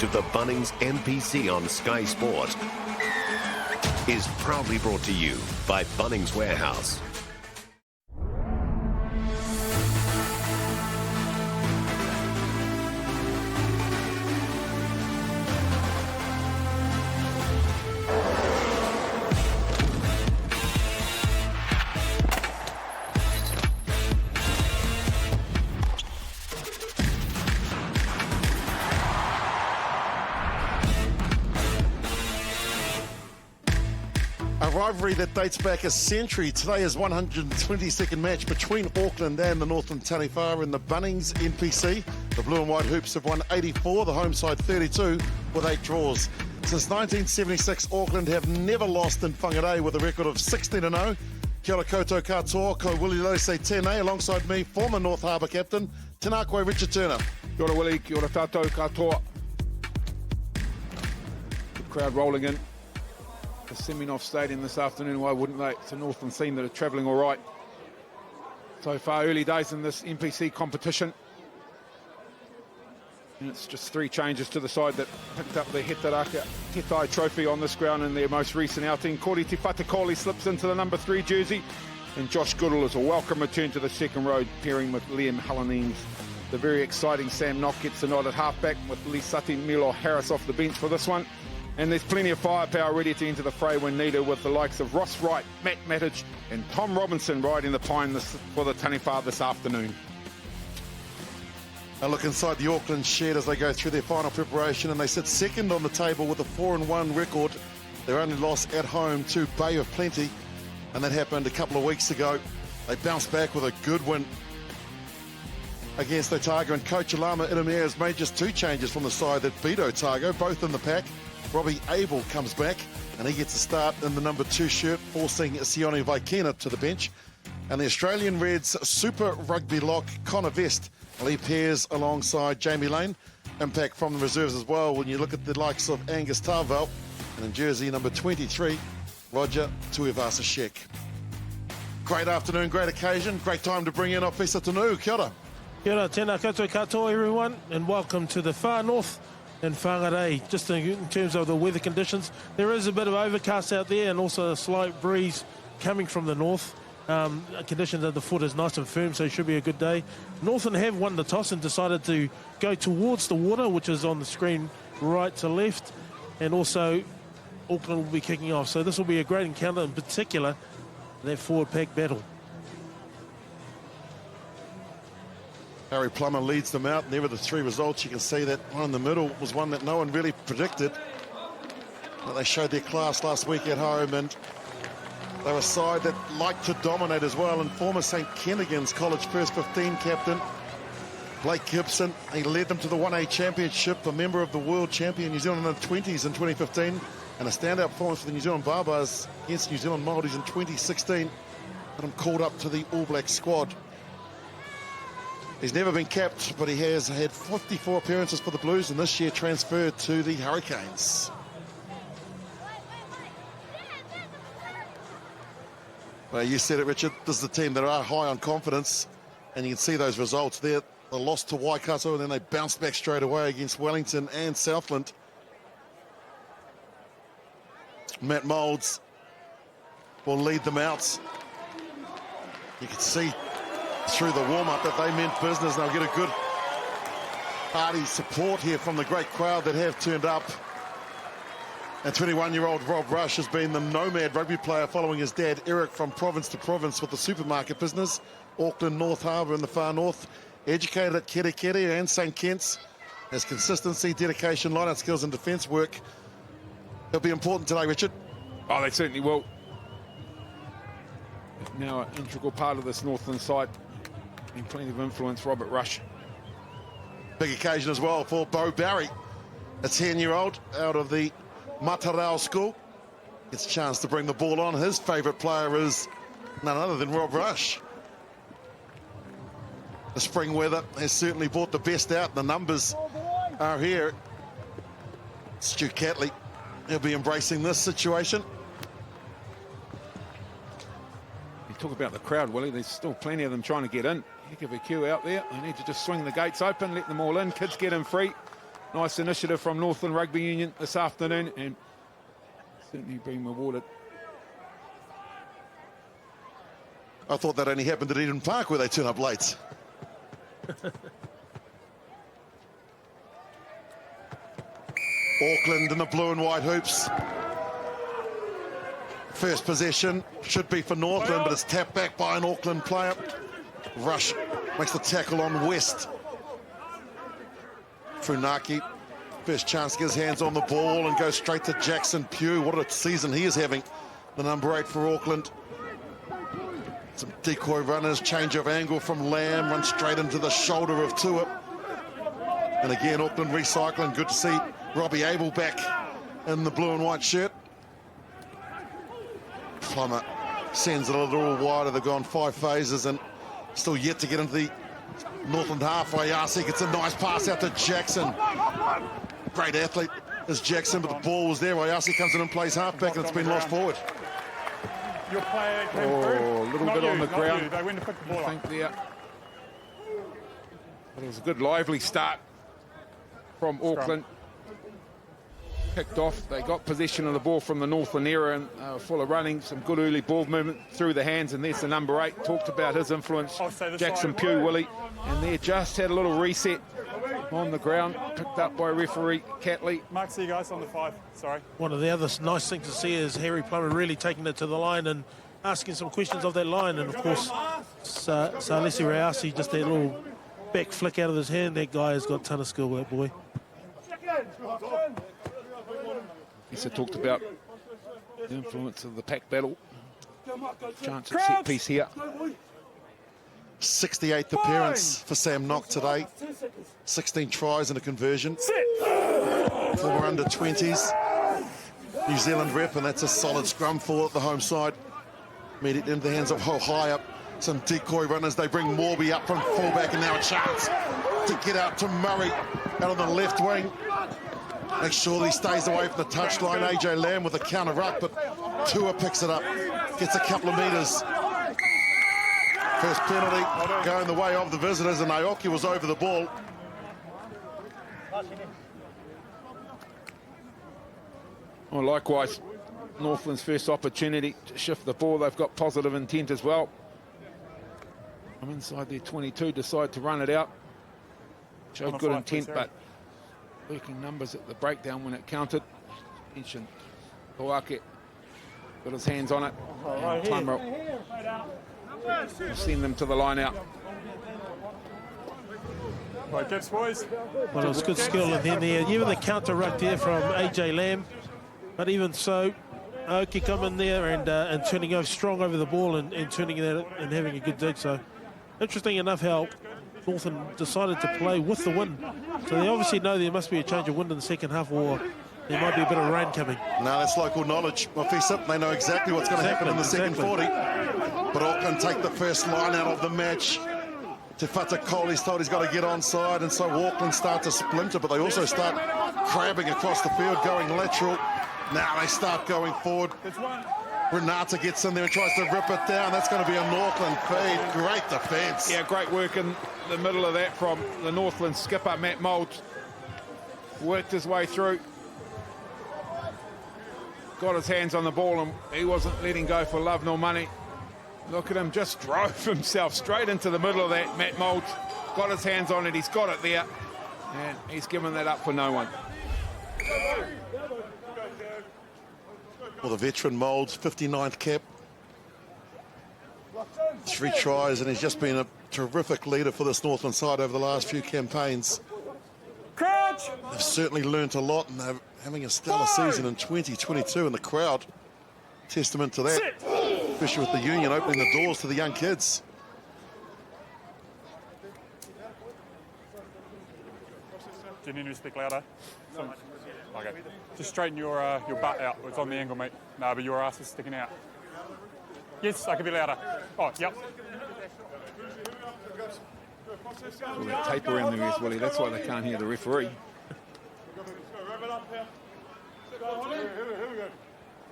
to the Bunnings NPC on Sky Sport is proudly brought to you by Bunnings Warehouse. A rivalry that dates back a century. Today is 122nd match between Auckland and the Northland Taniwha in the Bunnings NPC. The blue and white hoops have won 84, the home side 32, with 8 draws. Since 1976, Auckland have never lost in Whangarei with a record of 16-0. Kia ora koutou katoa, ko Willie Lose tēnei, alongside me, former North Harbour captain, tēnā koe Richard Turner. Kia ora Willie, kia ora tātou katoa. Good crowd rolling in. The Seminoff Stadium this afternoon, why wouldn't they? It's a Northland team that are travelling all right. So far, early days in this NPC competition. And it's just 3 changes to the side that picked up the Hetaraka Tetai trophy on this ground in their most recent outing. Kori Te Whatakoli slips into the number 3 jersey. And Josh Goodall is a welcome return to the second row, pairing with Liam Hallanines. The very exciting Sam Knock gets the nod at halfback with Lisati Milo Harris off the bench for this one. And there's plenty of firepower ready to enter the fray when needed, with the likes of Ross Wright, Matt Mattich and Tom Robinson riding the pine for the Taniwha this afternoon. A look inside the Auckland shed as they go through their final preparation, and they sit second on the table with a 4-1 record. Their only loss at home to Bay of Plenty, and that happened a couple of weeks ago. They bounced back with a good win against Otago, and coach Alama Itamea has made just 2 changes from the side that beat Otago, both in the pack. Robbie Abel comes back, and he gets a start in the number 2 shirt, forcing Sione Vaikena to the bench. And the Australian Reds Super Rugby lock Connor Vest, he pairs alongside Jamie Lane. Impact from the reserves as well when you look at the likes of Angus Tarvell, and in jersey number 23, Roger Tuivasa-Sheck. Great afternoon, great occasion, great time to bring in Officer Tanu. Kia ora. Kia ora, tēnā koutou katoa everyone, and welcome to the far north in Whangarei. Just in terms of the weather conditions, there is a bit of overcast out there and also a slight breeze coming from the north. Conditions at the foot is nice and firm, so it should be a good day. Northland have won the toss and decided to go towards the water, which is on the screen right to left, and also Auckland will be kicking off. So this will be a great encounter, in particular that forward pack battle. Harry Plummer leads them out. Never the 3 results. You can see that one in the middle was one that no one really predicted. But they showed their class last week at home, and they were a side that liked to dominate as well. And former St. Kentigern's College First 15 captain Blake Gibson, he led them to the 1A Championship, a member of the World Champion New Zealand Under-20s in 2015, and a standout performance for the New Zealand Barbars against New Zealand Māoris in 2016. Got him called up to the All Black squad. He's never been capped, but he has had 54 appearances for the Blues, and this year transferred to the Hurricanes. Well, you said it, Richard. This is a team that are high on confidence, and you can see those results there. They lost to Waikato, and then they bounced back straight away against Wellington and Southland. Matt Moulds will lead them out. You can see through the warm-up that they meant business. They'll get a good hearty support here from the great crowd that have turned up. And 21-year-old Rob Rush has been the nomad rugby player following his dad Eric from province to province with the supermarket business. Auckland, North Harbour in the far north. Educated at Kerikeri and St. Kitts. Has consistency, dedication, line-out skills and defence work. It'll be important today, Richard. Oh, they certainly will. Now an integral part of this Northland side. And plenty of influence, Robert Rush. Big occasion as well for Bo Barry, a 10-year-old out of the Matarao school. Gets a chance to bring the ball on. His favourite player is none other than Rob Rush. The spring weather has certainly brought the best out. The numbers are here. Stu Catley, he'll be embracing this situation. You talk about the crowd, Willie. There's still plenty of them trying to get in. Heck of a queue out there. They need to just swing the gates open, let them all in. Kids get in free. Nice initiative from Northland Rugby Union this afternoon, and certainly being rewarded. I thought that only happened at Eden Park where they turn up late. Auckland in the blue and white hoops. First possession should be for Northland, but it's tapped back by an Auckland player. Rush makes the tackle on West. Funaki, first chance to get his hands on the ball and go straight to Jackson Pugh. What a season he is having, the number 8 for Auckland. Some decoy runners, change of angle from Lamb, run straight into the shoulder of Tua. And again, Auckland recycling. Good to see Robbie Abel back in the blue and white shirt. Plummer sends it a little wider. They've gone 5 phases and still yet to get into the Northland halfway. Arce gets a nice pass out to Jackson. Great athlete is Jackson, but the ball was there. Ayasi comes in and plays halfback, and it's been lost forward. Your player came Oh, through. a little Not bit you, on the not ground. you. They went to pick the ball I up. think there. But it was a good lively start from Auckland. Kicked off. They got possession of the ball from the Northland area and full of running. Some good early ball movement through the hands. And there's the number 8. Talked about his influence. I'll say this Jackson side. Pugh, Willie. And there just had a little reset on the ground. Picked up by referee Catley. Mark, see you guys on the 5. Sorry. One of the other nice things to see is Harry Plummer really taking it to the line and asking some questions of that line. And of course, Salesi Reasi, just that little back flick out of his hand. That guy has got a ton of skill, that boy. Lisa talked about the influence of the pack battle. Chance at set piece here. 68th appearance for Sam Knock today. 16 tries and a conversion. Former under-20s. New Zealand rep, and that's a solid scrum for the home side. Made it into the hands of High up. Some decoy runners. They bring Morby up from fullback, and now a chance to get out to Murray out on the left wing. Make sure he stays away from the touchline. AJ Lamb with a counter ruck, but Tua picks it up. Gets a couple of metres. First penalty going the way of the visitors, and Aoki was over the ball. Well, likewise, Northland's first opportunity to shift the ball. They've got positive intent as well. From inside their 22, decide to run it out. Showed good intent, but working numbers at the breakdown when it counted. Mentioned Kawake got his hands on it. And Plummer will send them to the line out. Right, gets boys. Well, it was good skill in there. Even the counter ruck there from AJ Lamb. But even so, Aoki come in there and turning over strong over the ball and turning it out and having a good dig. So interesting enough how Northland decided to play with the wind. So they obviously know there must be a change of wind in the second half, or there might be a bit of rain coming. No, that's local knowledge. Mafisa, they know exactly what's going to happen in the second 40. But Auckland take the first line out of the match. Te Whata Kohli's told he's got to get onside, and so Auckland start to splinter, but they also start crabbing across the field, going lateral. Now they start going forward. Renata gets in there and tries to rip it down. That's going to be a Northland feed. Great defence. Yeah, great work in the middle of that from the Northland skipper, Matt Moulds. Worked his way through. Got his hands on the ball, and he wasn't letting go for love nor money. Look at him, just drove himself straight into the middle of that, Matt Moulds. Got his hands on it, he's got it there. And he's given that up for no one. Well, the veteran Moulds, 59th cap. 3 tries, and he's just been a terrific leader for this Northland side over the last few campaigns. Crouch! They've certainly learnt a lot, and they're having a stellar season in 2022, and the crowd, testament to that, especially with the union opening the doors to the young kids. Do you need to speak louder? Okay. Just straighten your butt out. It's on the angle, mate. No, but your ass is sticking out. Yes, I can be louder. Oh, yep. All that tape around the ears, Willie. That's why they can't hear the referee.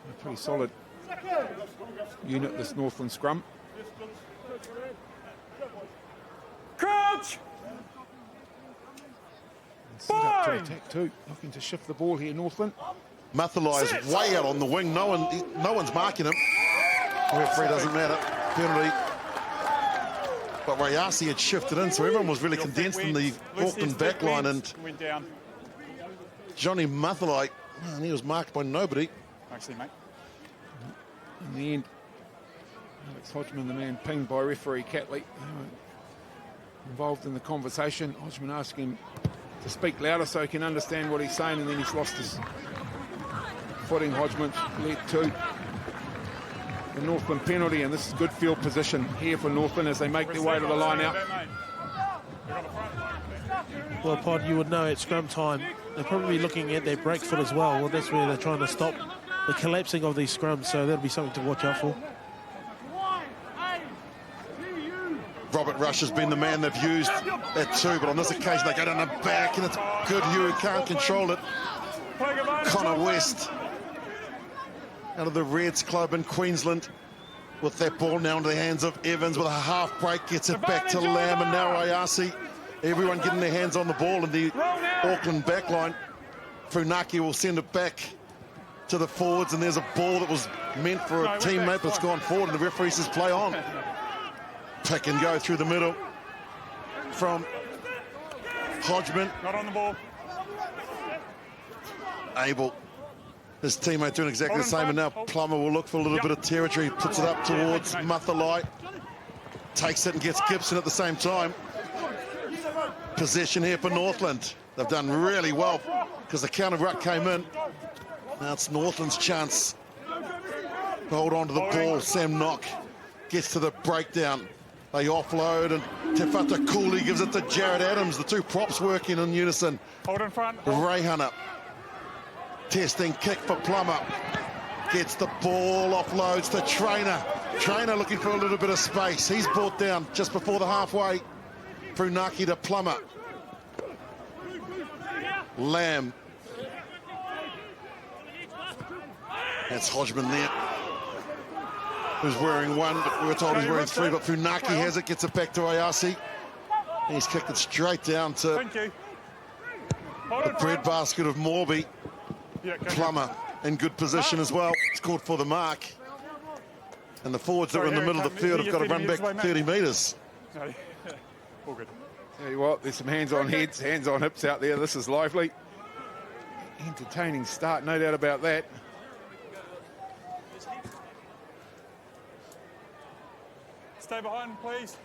A pretty solid unit, this Northland scrum. Crouch! Set up to attack too, looking to shift the ball here, Northland. Mathalai is way out on the wing. No one's marking him. The referee doesn't matter. Penalty. But Rayasi had shifted in, so everyone was really condensed in the Auckland backline. And Johnny Mathalai, man, he was marked by nobody. Actually, mate. In the end, Alex Hodgman, the man pinged by referee Catley, involved in the conversation. Hodgman asking him to speak louder so he can understand what he's saying, and then he's lost his footing. Hodgman led to the Northland penalty, and this is good field position here for Northland as they make their way to the line out. Well, Pod, you would know at scrum time, they're probably looking at their break foot as well. Well, that's where they're trying to stop the collapsing of these scrums, so that'll be something to watch out for. Robert Rush has been the man they've used at 2, but on this occasion they go down the back, and it's good. Hugh can't control it. Connor West out of the Reds club in Queensland with that ball now into the hands of Evans with a half break, gets it back to Lamb, and now Rayasi. Everyone getting their hands on the ball in the Auckland backline. Funaki will send it back to the forwards, and there's a ball that was meant for a teammate, but it's gone forward, and the referee says play on. Pick and go through the middle from Hodgman. Not on the ball. Abel, his teammate doing exactly the same, and now Plummer will look for a little bit of territory, puts it up towards Mathalai, takes it and gets Gibson at the same time. Possession here for Northland. They've done really well because the counter ruck came in. Now it's Northland's chance to hold on to the ball. Sam Knock gets to the breakdown. They offload, and Tefata Cooley gives it to Jared Adams. The two props working in unison. Hold in front. Ray Hunter testing kick for Plummer. Gets the ball, offloads to Trainer. Trainer looking for a little bit of space. He's brought down just before the halfway. Funaki to Plummer. Lamb. That's Hodgman there, who's wearing 1, but we were told he's wearing 3, but Funaki has it, gets it back to Ayasi. And he's kicked it straight down to the breadbasket of Morby. Plummer in good position as well. Scored for the mark. And the forwards that were in the middle of the field have got to run back 30 metres. All good. Tell you what, there's some hands on heads, hands on hips out there. This is lively. Entertaining start, no doubt about that. Stay behind, please.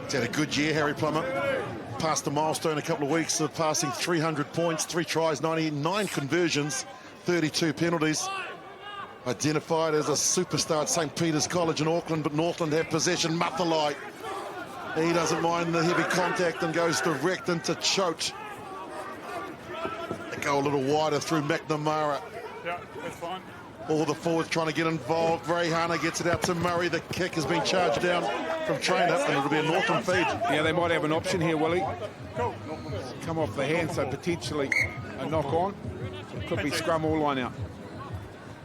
He's had a good year, Harry Plummer. Passed the milestone a couple of weeks of passing 300 points, 3 tries, 99 conversions, 32 penalties. Identified as a superstar at St. Peter's College in Auckland, but Northland have possession. Mathalai, he doesn't mind the heavy contact and goes direct into Choate. They go a little wider through McNamara. Yeah, that's fine. All the forwards trying to get involved. Ray Hunter gets it out to Murray. The kick has been charged down from Trainer, and it'll be a Northland feed. Yeah, they might have an option here, Willie. Come off the hand, so potentially a knock on. It could be scrum or line out.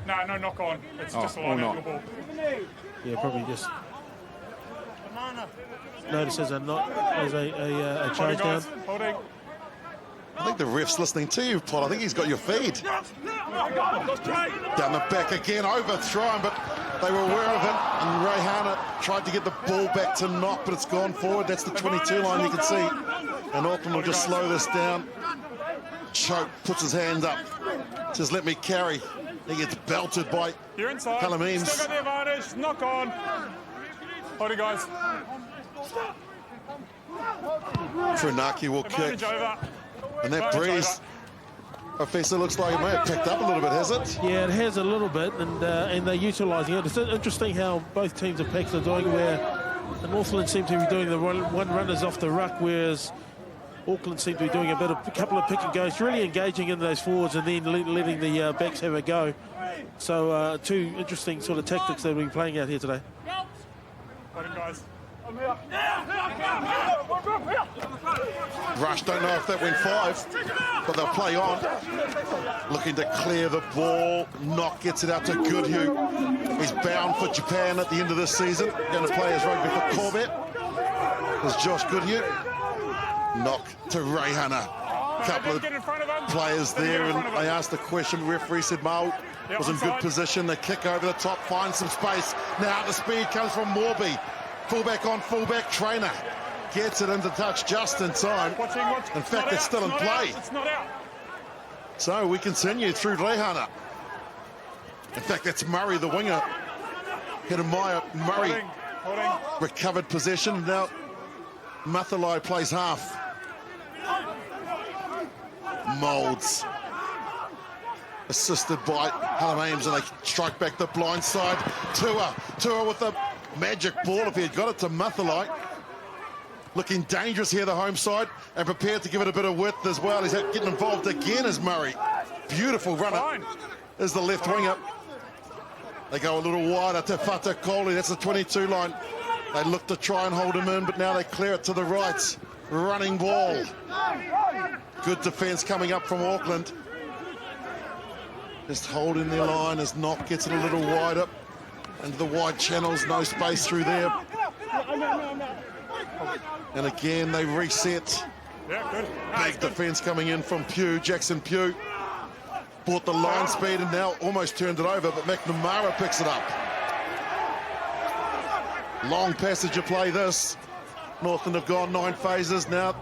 No, no knock on. It's just a line out of the ball. Yeah, probably just notice as a charge down. Holding. I think the ref's listening to you, Paul. I think he's got your feed. Down the back again, overthrown, but they were aware of it. And Ray Hunter tried to get the ball back to Knock, but it's gone forward. That's the 22 line, you can see. And Auckland will just slow this down. Choke puts his hand up. Says, let me carry. He gets belted by Callum Eames. Still got the advantage. Knock on. Hold it, guys. Funaki will kick. Advantage over. And that breeze, Professor, looks like it may have picked up a little bit, has it? Yeah, it has a little bit, and they're utilising it. It's interesting how both teams of packs are doing, where the Northland seem to be doing the one runners off the ruck, whereas Auckland seem to be doing a couple of pick and goes, really engaging in those forwards and then letting the backs have a go. So two interesting sort of tactics that we've been playing out here today. Hold it, guys. Rush, don't know if that went 5, but they'll play on. Looking to clear the ball. Knock gets it out to Goodhue. He's bound for Japan at the end of this season. Going to play his rugby for Corbett. There's Josh Goodhue. Knock to Reihana. Couple of players there, and they asked the question. The referee said Mo was in good position. They kick over the top, find some space. Now the speed comes from Morby. Fullback on fullback. Trainer gets it into touch just in time. In fact, it's still in play. So we continue through Reihana. In fact, that's Murray, the winger. Hedemaya Murray recovered possession. Now Mathalai plays half. Moulds assisted by Hallam Ames, and they strike back the blind side. Tua with the magic ball, if he had got it to Mathalai. Looking dangerous here, the home side, and prepared to give it a bit of width as well. He's getting involved again as Murray. Beautiful runner is the left winger. They go a little wider to Fatakoli. That's the 22 line. They look to try and hold him in, but now they clear it to the right. Running ball. Good defence coming up from Auckland. Just holding their line as Knock gets it a little wider. Into the wide channels, no space through there. And again, they reset. Big defence coming in from Pugh, Jackson Pugh. Bought the line speed and now almost turned it over, but McNamara picks it up. Long passage of play this. Northland have gone 9 phases now.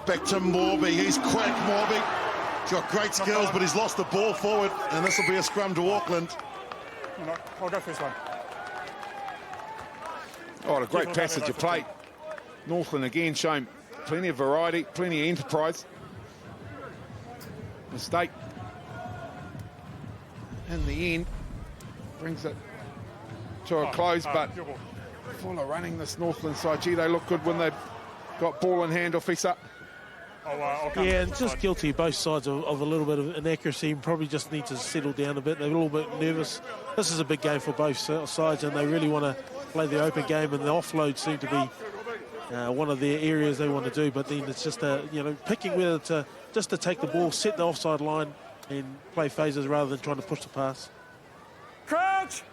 Back to Morby. He's quick, Morby. He's got great skills, but he's lost the ball forward, and this will be a scrum to Auckland. I'll go first one. Oh, a great passage of play. Northland again showing plenty of variety, plenty of enterprise. Mistake in the end brings it to a close, but full of running this Northland side. Gee, they look good when they've got ball in hand, officer. Yeah, and just guilty both sides of a little bit of inaccuracy, and probably just need to settle down a bit. They're a little bit nervous. This is a big game for both sides, and they really want to play the open game, and the offload seem to be one of their areas they want to do. But then it's just picking whether to just to take the ball, set the offside line, and play phases rather than trying to push the pass. Crouch.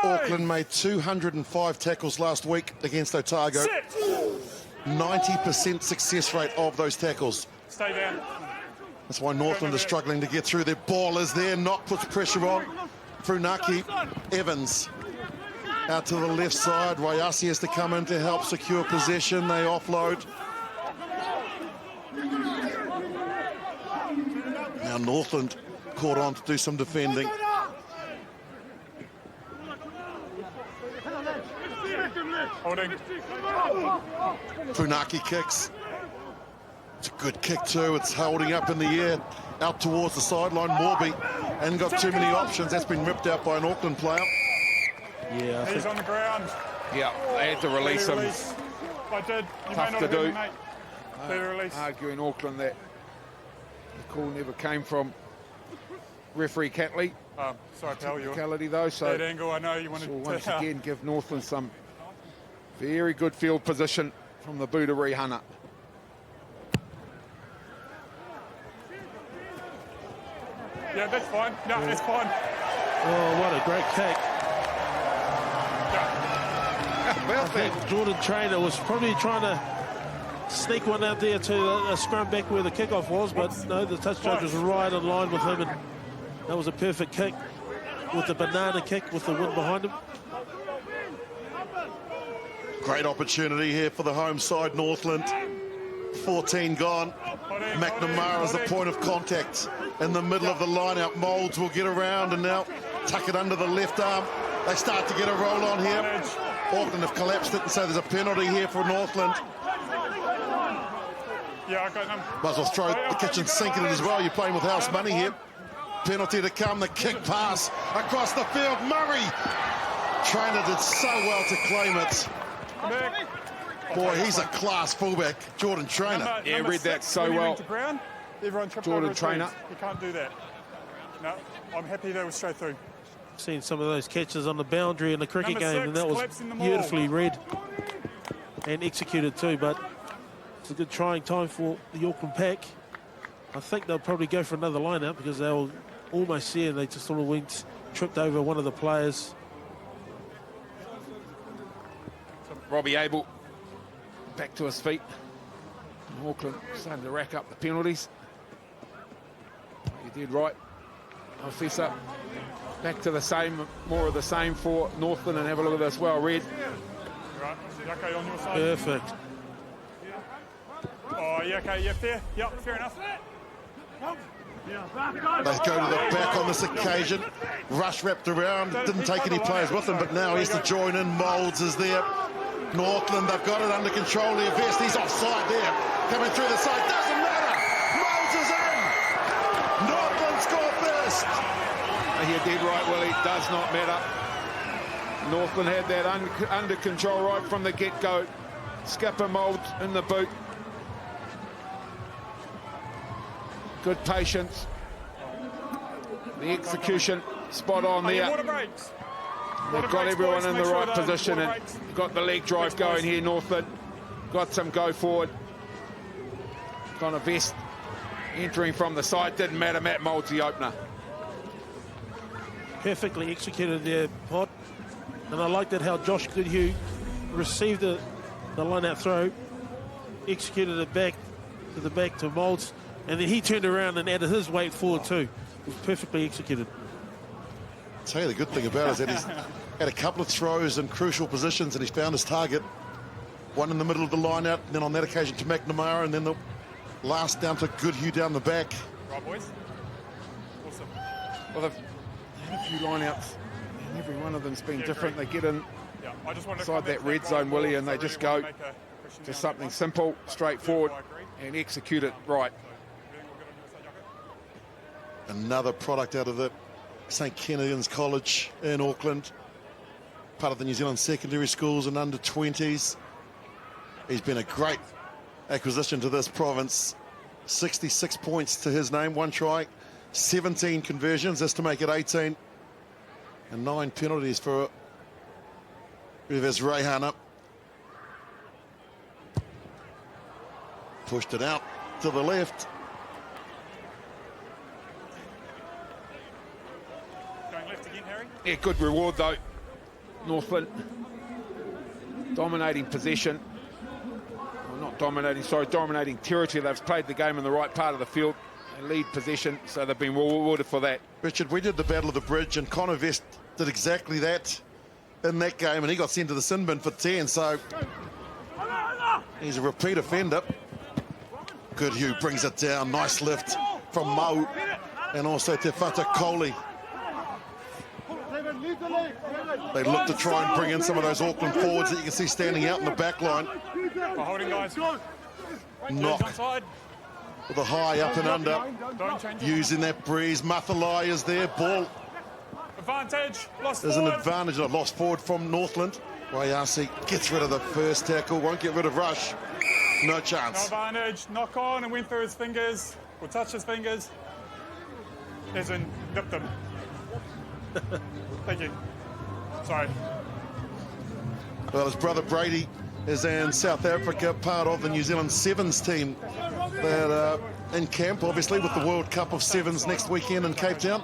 Auckland made 205 tackles last week against Otago. 90% success rate of those tackles. Stay down. That's why Northland is struggling to get through. Their ball is there. Knock puts pressure on. Funaki. Evans out to the left side. Waiasi has to come in to help secure possession. They offload. Now Northland caught on to do some defending. Holding. Funaki kicks. It's a good kick too. It's holding up in the air, out towards the sideline. Morby hasn't got too many options. That's been ripped out by an Auckland player. Yeah, He's on the ground. Yeah, they had to release him. I did. You Tough may not to have do. been, mate. Clear release. Arguing Auckland that the call never came from referee Catley. Sorry, pal. You're Technicality though, so that angle. I know you wanted so to. once again give Northland some very good field position from the Buddha Reihana. Yeah, that's fine. No, it's fine. Oh, what a great kick. Well, I think Jordan Trainer was probably trying to sneak one out there to a scrum back where the kickoff was, but no, the touch judge was right in line with him, and that was a perfect kick with the banana kick with the wind behind him. Great opportunity here for the home side, Northland. 14 gone. McNamara is the point of contact in the middle of the line-out. Moulds will get around and now tuck it under the left arm. They start to get a roll on here. Auckland have collapsed it, and so there's a penalty here for Northland. Yeah, I got them. Might as well throw the kitchen sink in it as well. You're playing with house money here. Penalty to come, the kick pass across the field. Murray! Trainer did so well to claim it. Boy, he's a class fullback, Jordan Trainer. Yeah, read that so well. Everyone tripped Jordan over his Trainer. legs. You can't do that. No, I'm happy that was straight through. seen some of those catches on the boundary in the cricket Number game, and 6, that was collapsing the maul. beautifully read and executed too. But it's a good trying time for the Auckland pack. I think they'll probably go for another line-out because they were almost there and they just sort of tripped over one of the players. Robbie Abel back to his feet. And Auckland starting to rack up the penalties. You did right. Officer back to the same, more of the same for Northland, and have a look at this. Well read. Right, okay, on your side. Perfect. Oh, yeah, okay, yeah, fair. Yep, fair enough. They go to the back on this occasion. Rush wrapped around, didn't take any players with him, but now he has to join in. Moulds is there. Northland, they've got it under control. Their vest, he's offside there. Coming through the side, doesn't matter. Moulds is in. Northland score first. You did right, Willie. Does not matter. Northland had that under control right from the get-go. Skipper Moulds in the boot. Good patience. The execution spot on there. Water breaks. They've got everyone in the right position and got the leg drive going here, Northland. Got some go forward. Got a vest entering from the side. Didn't matter, Matt Moulds the opener. Perfectly executed there, Pod. And I liked it how Josh Goodhue received the line-out throw, executed it back to Moulds, and then he turned around and added his weight forward too. It was perfectly executed. I'll tell you the good thing about it is that he's had a couple of throws in crucial positions and he's found his target. One in the middle of the line-out, and then on that occasion to McNamara, and then the last down to Goodhue down the back. Right, boys. Awesome. Well, they've had a few line-outs, and every one of them's been different. They get in Yeah, I just wanted to inside that red zone, Willie, and they just go to something simple, straightforward, and execute it right. Another product out of the St. Kennedians College in Auckland. Part of the New Zealand secondary schools and under-20s. He's been a great acquisition to this province. 66 points to his name, 1 try, 17 conversions, that's to make it 18. And 9 penalties for Rivers Rehan. Pushed it out to the left. Going left again, Harry. Yeah, good reward though. Northland dominating possession. Well, not dominating, sorry, dominating territory. They've played the game in the right part of the field. They lead possession, so they've been well rewarded for that. Richard, we did the Battle of the Bridge, and Connor Vest did exactly that in that game, and he got sent to the sin bin for 10, so he's a repeat offender. Goodhue brings it down. Nice lift from Mo, and also Te Whata Koli. They look to try and bring in some of those Auckland forwards that you can see standing out in the back line. Holding, guys. Knock Inside. with a high up and under. Don't change it. Using that breeze. Mathalai is there. Ball Advantage. Lost is an forward. advantage. A lost forward from Northland. Wayasi gets rid of the first tackle. Won't get rid of Rush. No No chance. advantage. Knock on and went through his fingers. Or touch his fingers. As in, dipped them. Thank you. Sorry. Well, his brother Brady is in South Africa, part of the New Zealand Sevens team that are in camp, obviously, with the World Cup of Sevens next weekend in Cape Town.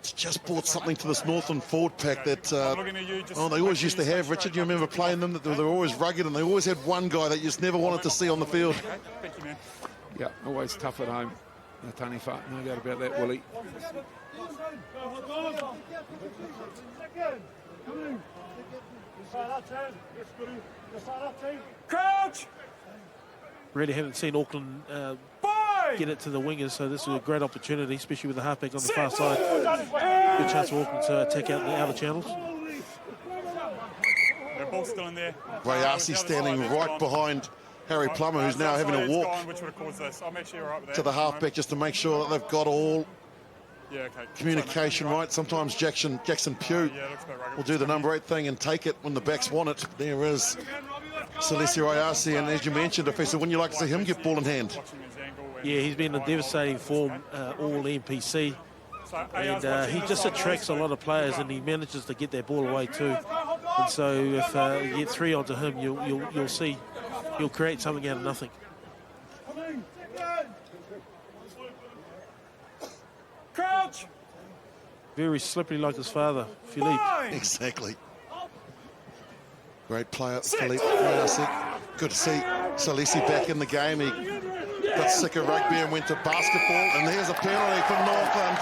It's just brought something to this Northland forward pack that Looking at you, just they always make used sure to you have, stay Richard. straight. You remember playing them, that they were always rugged, and they always had one guy that you just never wanted to see on the field. Okay, thank you, man. Yeah, always tough at home. No Taniwha, no doubt about that, Willie. Crouch! Really haven't seen Auckland Boy! get it to the wingers, so this is a great opportunity, especially with the halfback on the far side. Good chance for Auckland to take out the outer channels. The ball's still in there. Wayasi standing right behind Harry Plummer, who's now having a walk Which would have caused this. I'm actually all right with that. to the halfback just to make sure that they've got all Yeah, okay. communication right. Sometimes Jackson Pugh Yeah, it looks a bit rugged. will do the number 8 thing and take it when the backs want it. There is Celestia Wayasi, and as you mentioned, Officer, wouldn't you like to see him get ball in hand? Watching his angle Yeah, he's been in devastating form, all NPC. And he just attracts a lot of players, and he manages to get that ball away too. And so if you get 3 onto him, you'll see he'll create something out of nothing. Crouch! Very slippery like his father, Philippe. Exactly. Great player, Philippe Rayasi. Good to see Salisi back in the game. He got sick of rugby and went to basketball. And there's a penalty from Northland.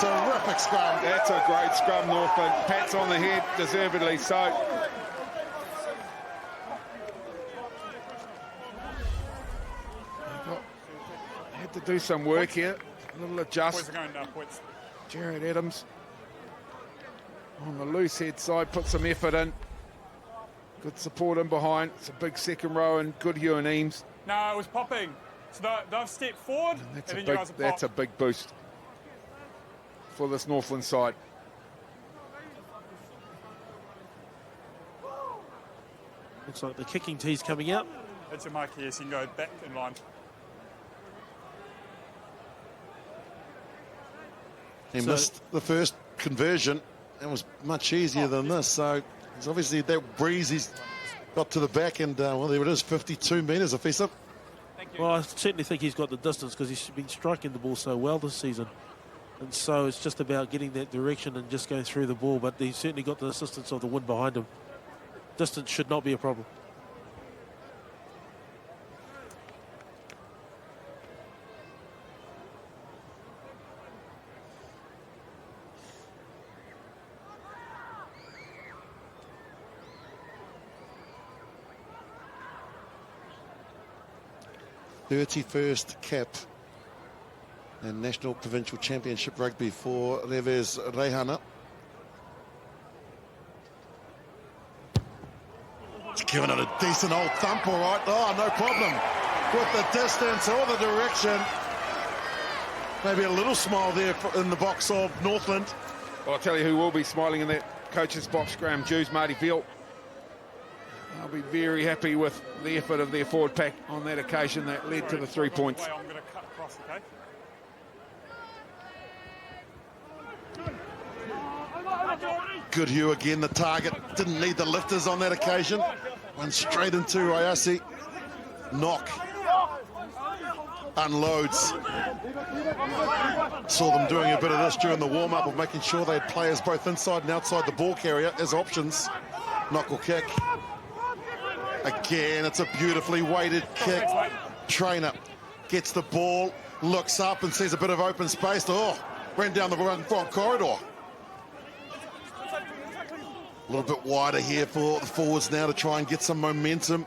Terrific scrum. That's a great scrum, Northland. Pats on the head, deservedly so. Had to do some work here. A little adjust. Jared Adams on the loose head side, put some effort in. Good support in behind. It's a big second row and good Hugh and Eames. No, it was popping. So they've stepped forward, and then you guys have that's a big boost for this Northland side. Looks like the kicking tee's coming out. That's your mark, yes, you can go back in line. He missed the first conversion. It was much easier than this. So it's obviously that breeze he's got to the back, and well, there it is, 52 metres offensive. Well, I certainly think he's got the distance because he's been striking the ball so well this season. And so it's just about getting that direction and just going through the ball. But he's certainly got the assistance of the wind behind him. Distance should not be a problem. '31st cap and National Provincial Championship Rugby for Reves Reihana. It's given it a decent old thump, all right. Oh, no problem. With the distance or the direction. Maybe a little smile there in the box of Northland. Well, I'll tell you who will be smiling in that coach's box, Graham Jews, Marty Veal. I'll be very happy with the effort of their forward pack on that occasion that led to the 3 points. I'm going to cut across, okay? Good Hugh again, the target. Didn't need the lifters on that occasion. Went straight into Ayasi. Knock. Unloads. Saw them doing a bit of this during the warm-up of making sure they had players both inside and outside the ball carrier as options. Knock or kick. Again, it's a beautifully weighted kick. Trainer gets the ball, looks up and sees a bit of open space. Oh, ran down the front corridor. A little bit wider here for the forwards now to try and get some momentum.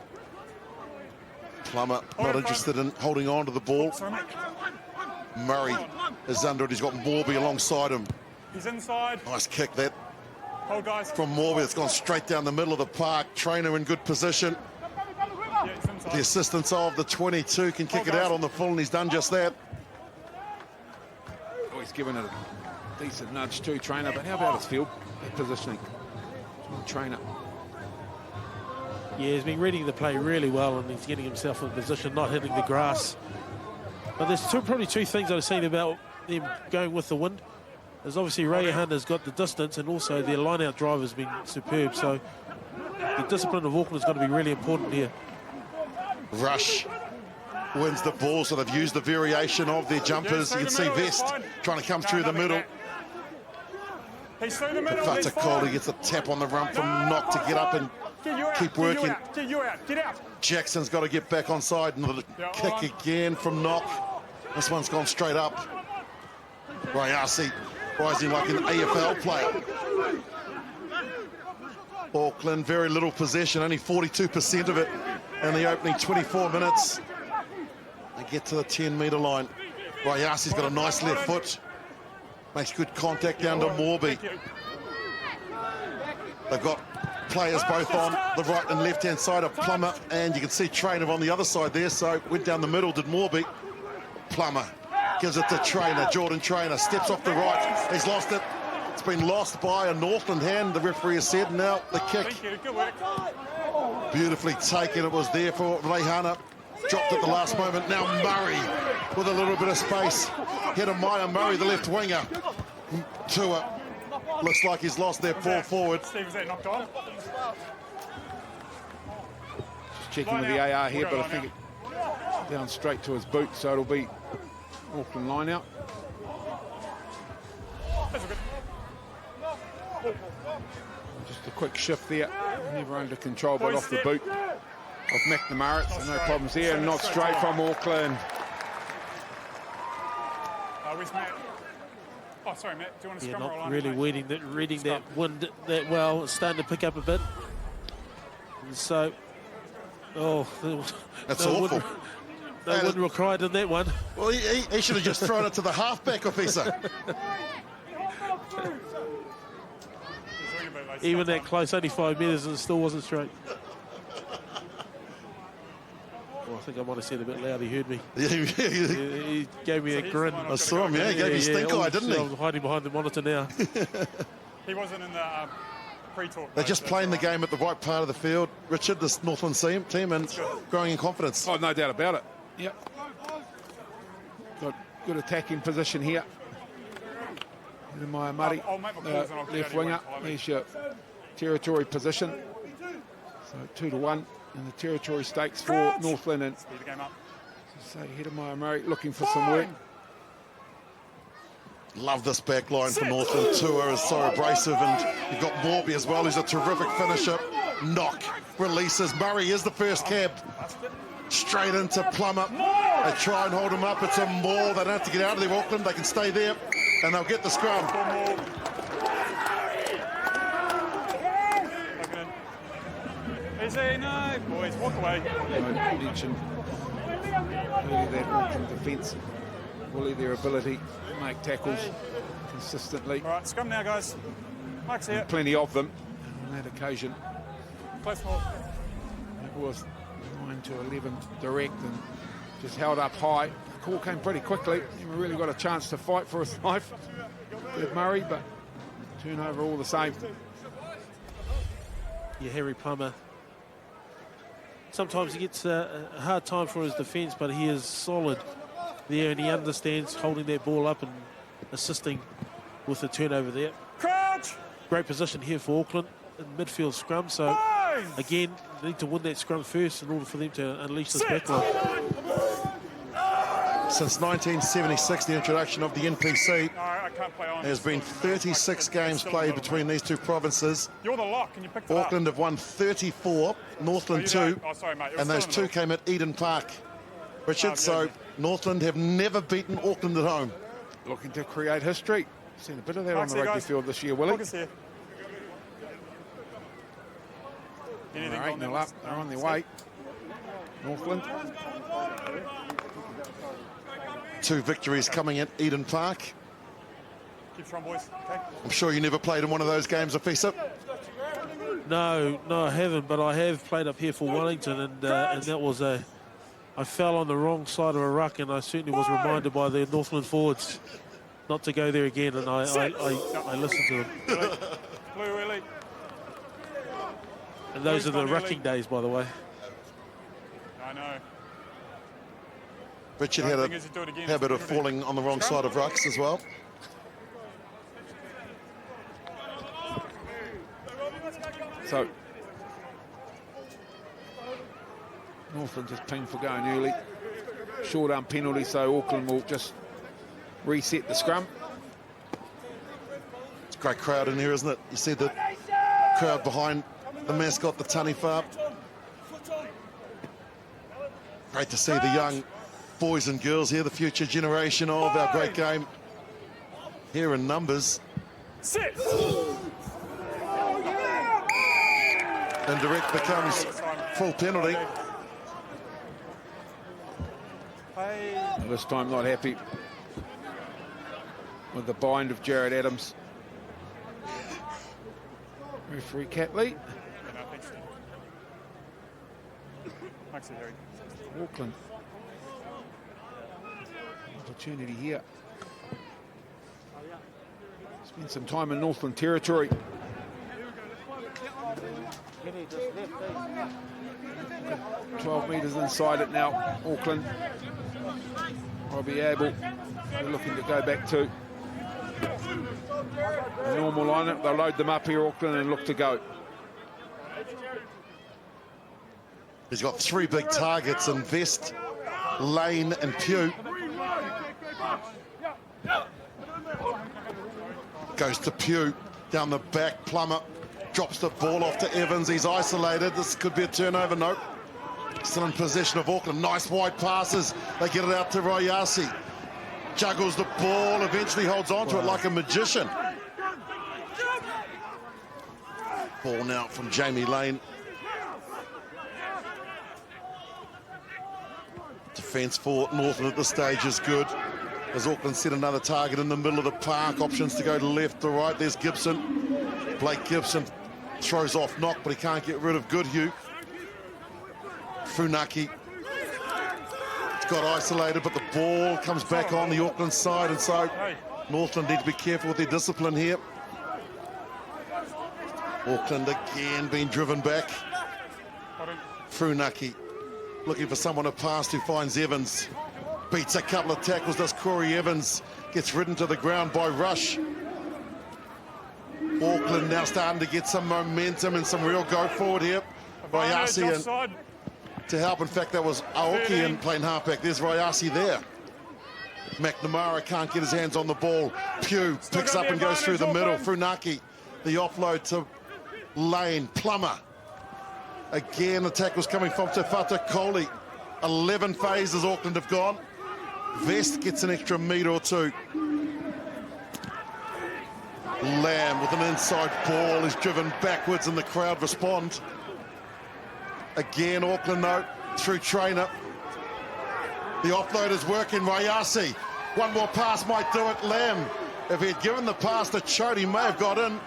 Plummer not interested in holding on to the ball. Murray is under it. He's got Morby alongside him. He's inside. Nice kick that Hold, guys. from Morby. It's gone straight down the middle of the park. Trainer in good position. Yeah, he's inside. The assistance of the 22 can kick it out on the full, and he's done just that. Oh, he's given it a decent nudge too, Trainer, but how about his field positioning? Trainer. Yeah, he's been reading the play really well, and he's getting himself in position, not hitting the grass. But there's probably two things I've seen about them going with the wind. There's obviously Ray Hunt has got the distance, and also their line-out drive has been superb. So the discipline of Auckland is going to be really important here. Rush wins the ball, so they've used the variation of their jumpers. You can see Vest trying to come through the middle. He's through the middle. Fatakoli gets a tap on the run from Knock to get up and keep working. Get you out. Get out. Jackson's got to get back on side. Another kick again from Knock. This one's gone straight up. Rayasi rising like an AFL player. Auckland, very little possession, only 42% of it in the opening 24 minutes. They get to the 10-metre line. Rayasi's got a nice left foot. Makes good contact down to Morby. They've got players both on the right and left-hand side of Plummer, and you can see Trainer on the other side there, so went down the middle, did Morby. Plummer gives it to Trainer, Jordan Trainer, steps off the right, he's lost it. It's been lost by a Northland hand, the referee has said. Now the kick. Beautifully taken, it was there for Reihana. dropped at the last moment. Now Murray with a little bit of space. Head of Maya Murray, the left winger. Tua looks like he's lost their ball forward. Steve, is that knocked on? Just checking with the AR here, but I think it's down straight to his boot, so it'll be Auckland line out. That's good. Just a quick shift there, never under control, but off the boot of McNamara, so no problems there, and not straight from Auckland. Where's Matt? Oh, sorry, Matt. Do you want to scrum or Not line? really reading that wind that well. It's starting to pick up a bit. And so, That's no awful. No wind required in that one. Well, he should have just thrown it to the halfback officer. Even that close, only 5 metres, and it still wasn't straight. Well, I think I might have said a bit loud. He heard me. He gave me a grin. I saw him, yeah. He gave me stink eye, didn't he? I'm hiding behind the monitor now. He wasn't in the pre-talk. They're just playing the game at the right part of the field, Richard, this Northland team, and growing in confidence. Oh, no doubt about it. Yep. Got good attacking position here. Maya Murray, I'll make my calls and I'll left winger. There's your territory position. So 2-1 in the territory stakes for Northland. And Speed the game up. so head of Maya Murray looking for some work. Love this back line for Northland. Tua is so abrasive, and you've got Morby as well, who's a terrific finisher. Knock, releases. Murray is the first cab. Straight into Plummer. They try and hold him up. It's a maul. They don't have to get out of there, Auckland. They can stay there, and they'll get the scrum. Is he? No, boys, walk away. I mentioned earlier that Auckland defence, really their ability to make tackles consistently. All right, scrum now, guys. Mike's here. Plenty of them. And on that occasion, Close ball. it was 9-11 direct and just held up high. The call came pretty quickly. He really got a chance to fight for his life with Murray, but turnover all the same. Yeah, Harry Plummer. Sometimes he gets a hard time for his defence, but he is solid there, and he understands holding that ball up and assisting with the turnover there. Crouch! Great position here for Auckland in midfield scrum. So again, they need to win that scrum first in order for them to unleash this backline. Since 1976, the introduction of the NPC, No, I can't play on. there's been 36 games played between these two provinces. You're the lock, and you picked it up. Auckland have won 34, Northland 2, Oh, sorry, mate. It was and those still in two came at Eden Park. Richard, yeah. so Northland have never beaten Auckland at home. Looking to create history. Seen a bit of that on Thanks, the rugby guys. field this year, Willie. Focus here. Anything All right, on nil that? up. They're on their way. Northland. 2 victories coming at Eden Park. Keep strong, boys. Okay. I'm sure you never played in one of those games, Afisa. No, I haven't, but I have played up here for Wellington, and that was I fell on the wrong side of a ruck, and I certainly was reminded by the Northland forwards not to go there again, and I listened to them. Blue, Willie. And those are the rucking days, by the way. I know. Richard The had only thing is you do it a again, habit of it's gonna be- falling on the wrong side of rucks as well. So, Northland just pinged for going early. Short arm penalty, so Auckland will just reset the scrum. It's a great crowd in here, isn't it? You see the crowd behind the mascot, the Taniwha. Great to see the young boys and girls here, the future generation of our great game here in numbers. Sit! And direct becomes full penalty. This time not happy with the bind of Jared Adams. Referee Catley. No, thanks, Steve. Thanks, Harry. Auckland. Opportunity here. Spend some time in Northland territory. 12 metres inside it now, Auckland. Will be able, they're looking to go back to a normal lineup. They'll load them up here, Auckland, and look to go. He's got 3 big targets in Vest, Lane and Pugh. Goes to Pugh, down the back, Plummer drops the ball off to Evans. He's isolated. This could be a turnover. Nope. Still in possession of Auckland. Nice wide passes. They get it out to Royasi. Juggles the ball, eventually holds on to it like a magician. Ball now from Jamie Lane. Defence for Northland at this stage is good. As Auckland set another target in the middle of the park. Options to go to left to right. There's Gibson. Blake Gibson throws off Knock, but he can't get rid of Goodhue. Funaki got isolated, but the ball comes back on the Auckland side, and so Northland need to be careful with their discipline here. Auckland again being driven back. Funaki looking for someone to pass to, finds Evans. Beats a couple of tackles, does Corey Evans. Gets ridden to the ground by Rush. Auckland now starting to get some momentum and some real go forward here. Royasi and to help. In fact, that was Aoki playing halfback. There's Royasi there. McNamara can't get his hands on the ball. Pugh picks up and goes through the middle. Funaki, the offload to Lane. Plummer. Again, the tackle's coming from Te Whata Koli. 11 phases Auckland have gone. Vest gets an extra metre or 2. Lamb with an inside ball is driven backwards and the crowd respond. Again, Auckland though, through Trainer. The offload is working, Royasi. One more pass might do it, Lamb. If he had given the pass to Chote, he may have got in.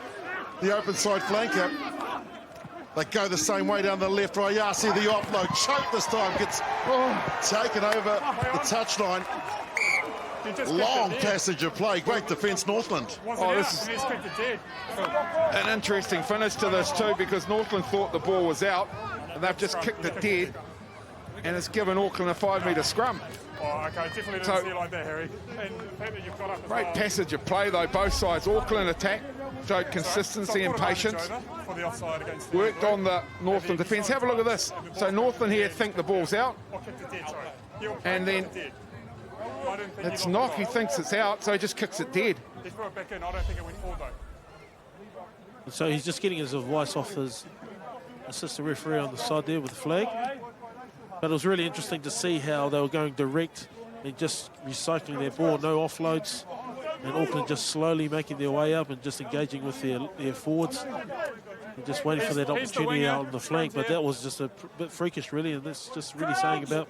The open side flanker. They go the same way down the left. Royasi, the offload. Chote this time gets taken over the touchline. Long passage of play. Great defence, Northland. This is an interesting finish to this too, because Northland thought the ball was out and they've just kicked it dead, and it's given Auckland a 5-metre scrum. Oh, okay, definitely didn't see it like that, Harry. And the fact that you've got up Great passage of play though, both sides. Auckland attack, showed consistency and patience. Worked on the Northland defence. Have a look at this. So Northland here think the ball's out, and then it's Knock, he thinks it's out, so he just kicks it dead. He threw it back in. I don't think it went forward though. So he's just getting his advice off his assistant referee on the side there with the flag. But it was really interesting to see how they were going direct and just recycling their ball, no offloads, and Auckland just slowly making their way up and just engaging with their forwards and just waiting for that opportunity out on the flank. But that was just a bit freakish, really, and that's just really saying about,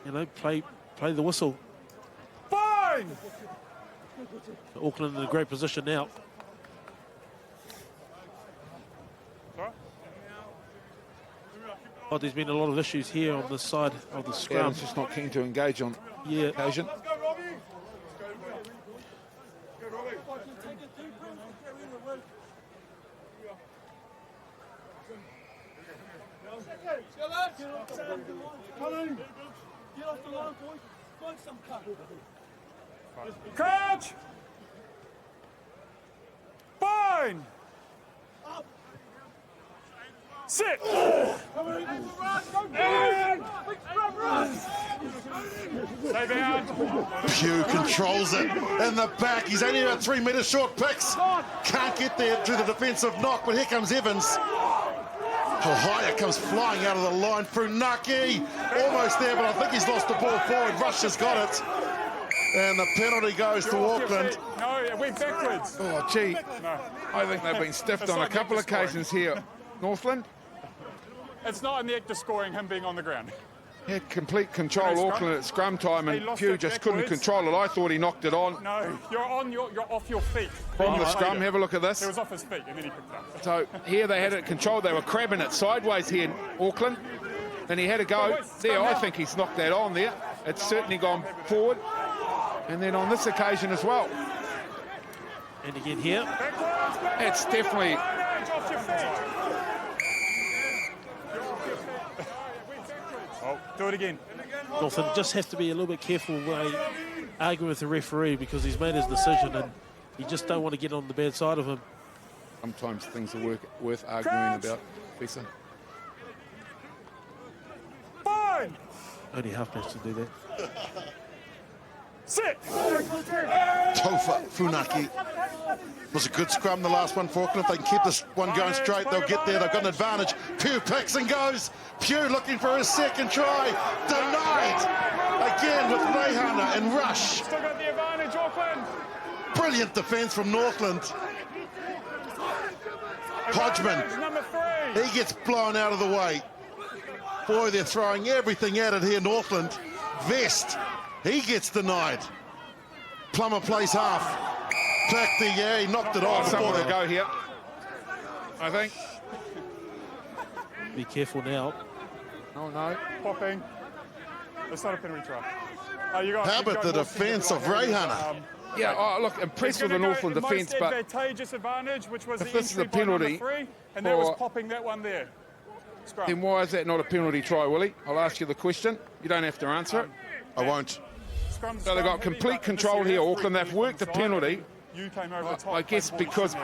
you know, play the whistle. Fine! Auckland in a great position now. Oh, there's been a lot of issues here on the side of the scrum. Yeah, it's just not keen to engage on occasion. Coach! Fine! Sit! Stay down. Pugh controls it in the back. He's only about 3 metres short. Picks can't get there to the defensive Knock, but here comes Evans. Ohio comes flying out of the line through Naki. Almost there, but I think he's lost the ball forward. Rush has got it. And the penalty goes to Auckland. No, it went backwards. Oh, gee. No. I think they've been stiffed on a couple of occasions here. Northland It's not in the act of scoring him being on the ground. had complete control, Auckland at scrum time, and Pugh just couldn't control it. I thought he knocked it on. No, you're off your feet. From the scrum, have a look at It this. was off his feet and then he picked it up. So here they had it controlled. They were crabbing it sideways here in Auckland, and he had a go. There, I think he's knocked that on there. It's certainly gone forward. And then on this occasion as well. And again here. It's definitely Oh, do it again. Northland just have to be a little bit careful when they argue with the referee because he's made his decision and you just don't want to get on the bad side of him. Sometimes things are worth arguing about, Professor. Fine. Only halfbacks to do that. Sit. Tofa Funaki. It was a good scrum, the last one for Auckland. If they can keep this one going straight, they'll get there. They've got an advantage. Pugh picks and goes. Pugh looking for his second try. Denied. Again with Rehana and Rush. Still got the advantage, Auckland. Brilliant defence from Northland. Hodgman. Advantage number 3. He gets blown out of the way. Boy, they're throwing everything at it here, Northland. Vest. He gets denied. Plummer plays half. Plakty, yeah, he knocked it off. Someone to go here, I think. Be careful now. Oh, no. Popping. It's not a penalty try. You got, How about the defence of Rehana? Yeah, oh, look, impressed with the Northland defence, but advantageous advantage, which was if the this is a entry by number penalty 3, and that was popping that one there. Scrum. then why is that not a penalty try, Willie? I'll ask you the question. You don't have to answer it. I won't. So they've got complete control here, Auckland. They've worked the penalty. You came over the top. I guess because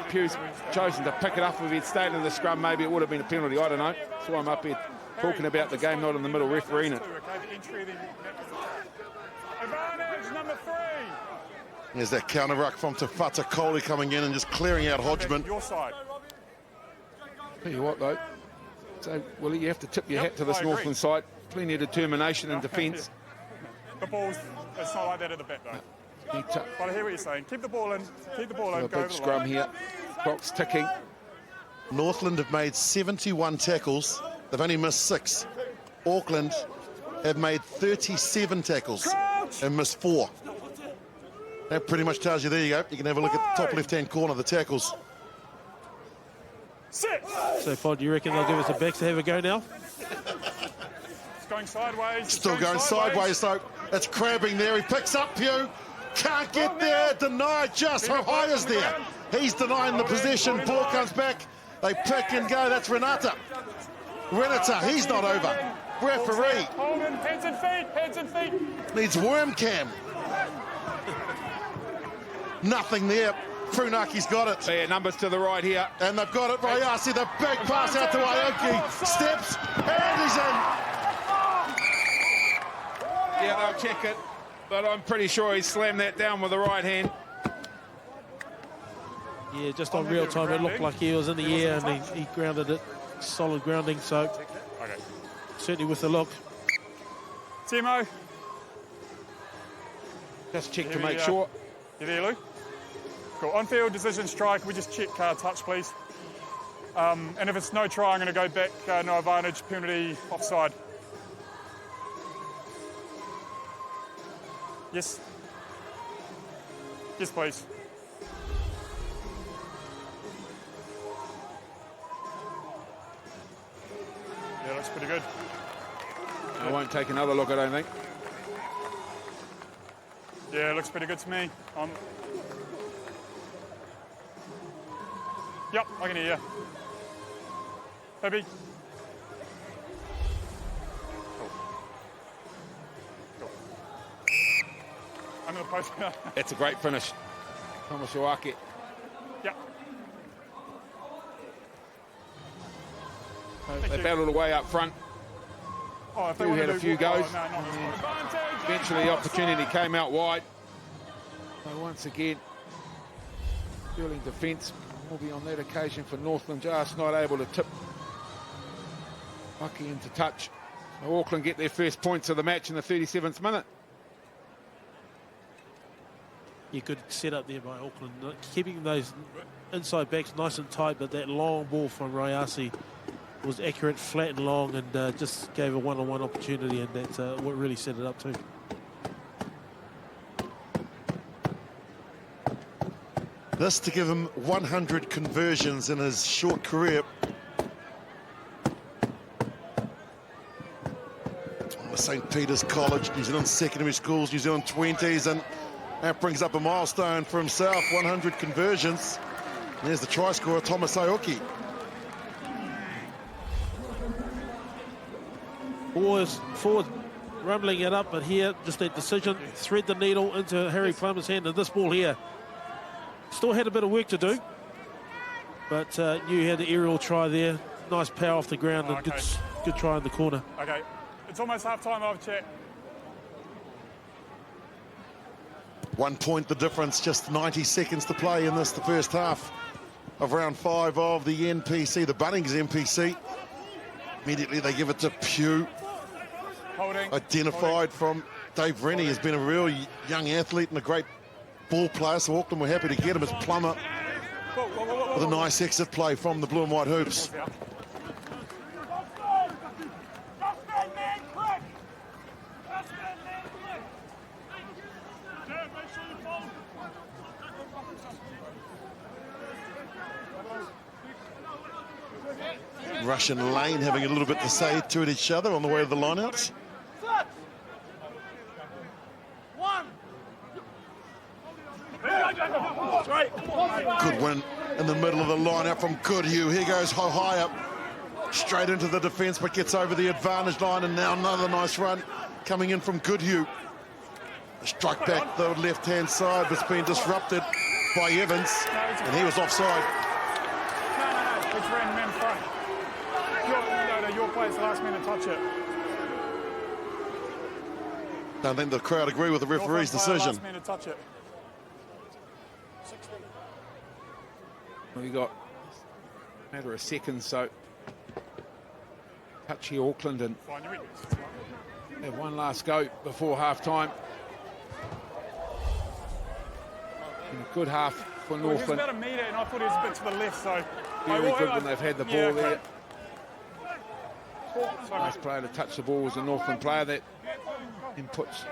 Pugh's chosen to pick it up if he'd stayed in the scrum, maybe it would have been a penalty. I don't know. That's why I'm up here talking about the game, not in the middle refereeing it. Advantage number 3. There's that counter ruck from Tafata Coley coming in and just clearing out Hodgman. Your side. Tell you what, though. So, Willie, you have to tip your hat to this Northland side. Plenty of determination and defence. The ball's, it's not like that at the back, though. But I hear what you're saying. Keep the ball in. Keep the ball in. A Go big over the scrum line. here. Clock's ticking. Northland have made 71 tackles. They've only missed 6. Auckland have made 37 tackles and missed 4. That pretty much tells you, there you go. You can have a look at the top left-hand corner, the tackles. Sit. So, Pod, do you reckon they'll give us a backs to have a go now? It's going sideways. Still going sideways, though. It's crabbing there. He picks up Pugh. Can't get there. Denied just. How high is there? He's denying the possession. Ball comes back. They pick and go. That's Renata. He's not over. Referee Hold him. Heads and feet. Heads and feet. needs worm cam. Nothing there. Funaki's got it. Yeah, numbers to the right here. And they've got it. Rayasi, the big pass out to Aoki. Steps. And he's in. Yeah, they'll check it. But I'm pretty sure he slammed that down with the right hand. Yeah, just on real time, it looked like he was in the air and he grounded it. Solid grounding, so Okay. certainly with the look. Timo. Just check to Here we make go. sure. You there, Lou? Cool. On-field decision strike. We just check touch, please. And if it's no try, I'm going to go back. No advantage. Penalty. Offside. Yes. Yes, please. Yeah, looks pretty good. I won't take another look, I don't think. Yeah, looks pretty good to me. Yep, I can hear you. Baby. Cool. I'm going to post. That's a great finish. Thomas Oake. Yep. They battled away up front. Oh, if they Who want had to a few goes. Oh, no, not Eventually the opportunity came out wide. So once again, sterling defence will be on that occasion for Northland, just not able to tip Bucky into touch. So Auckland get their first points of the match in the 37th minute. You could set up there by Auckland, keeping those inside backs nice and tight, but that long ball from Rayasi was accurate, flat and long, and just gave a one-on-one opportunity, and that's what really set it up too. This to give him 100 conversions in his short career. St. Peter's College, New Zealand secondary schools, New Zealand 20s, and that brings up a milestone for himself, 100 conversions. There's the try scorer, Thomas Aoki. Forward rumbling it up, but here, just that decision, thread the needle into Harry Plummer's hand, and this ball here still had a bit of work to do, but you had the aerial try there. Nice power off the ground, and good try in the corner. Okay, it's almost half-time, I've checked. 1 point the difference, just 90 seconds to play in this, the first half of round 5 of the NPC, the Bunnings NPC. Immediately they give it to Pugh. Holding. Identified from Dave Rennie, has been a real young athlete and a great ball player, so Auckland were happy to get him as Plummer with a nice exit play from the blue and white hoops. Rush and Lane having a little bit to say to each other on the way to the lineouts. Good win in the middle of the lineup from Goodhue. Here goes high up, straight into the defence, but gets over the advantage line, and now another nice run coming in from Goodhue. A strike back the left-hand side, but it's been disrupted by Evans, and he was offside. No, it's ran men front. Your play's the last man to touch it. Don't think the crowd agree with the referee's decision. Last man to touch it. We got a matter of seconds, so touch here, Auckland, and have one last go before half-time. And a good half for Northland. He was about a metre, and I thought he was a bit to the left, so... Very good when they've had the ball there. Sorry, Last player to touch the ball was a Northland player. That inputs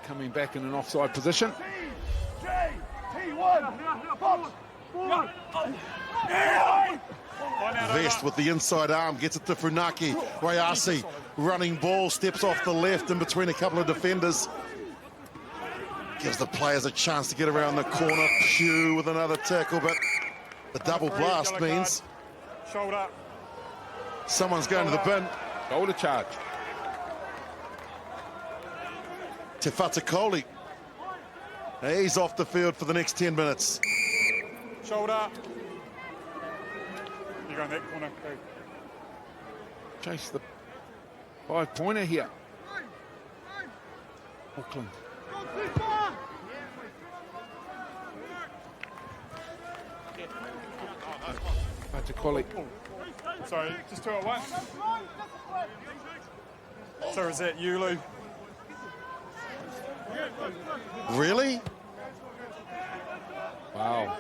coming back in an offside position. Vest with the inside arm, gets it to Funaki. Rayasi, running ball, steps off the left in between a couple of defenders. Gives the players a chance to get around the corner. Pugh with another tackle, but the double blast means shoulder. Someone's going to the bin. Shoulder charge. Te Whatakoli. He's off the field for the next 10 minutes. Shoulder. You go in that corner. Chase the 5-pointer here. Auckland. Whatakoli. Sorry, just 2 at once. So is that you, Lou? Really? Wow.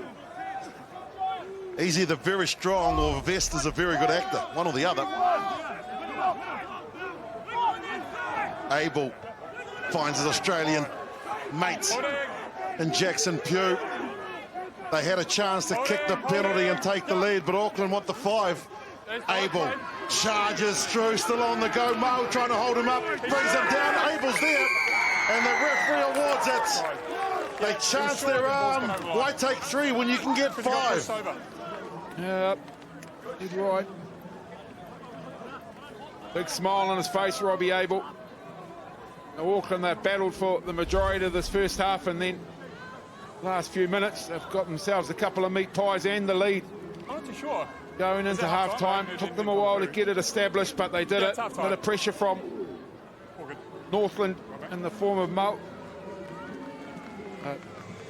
He's either very strong or Vest is a very good actor. One or the other. Abel finds his Australian mates in Jackson Pugh. They had a chance to kick the penalty and take the lead, but Auckland want the 5. Abel charges through, still on the go. Mo trying to hold him up, brings him down. Abel's there, and the referee awards it. They chance their arm. Why take 3 when you can get 5? Yeah, he's right. Big smile on his face, Robbie Abel. Now, Auckland, they've battled for the majority of this first half, and then last few minutes, they've got themselves a couple of meat pies and the lead. I'm not too sure. Going into half-time, took them a while to get it established, but they did it. A bit of pressure from Northland in the form of Mo.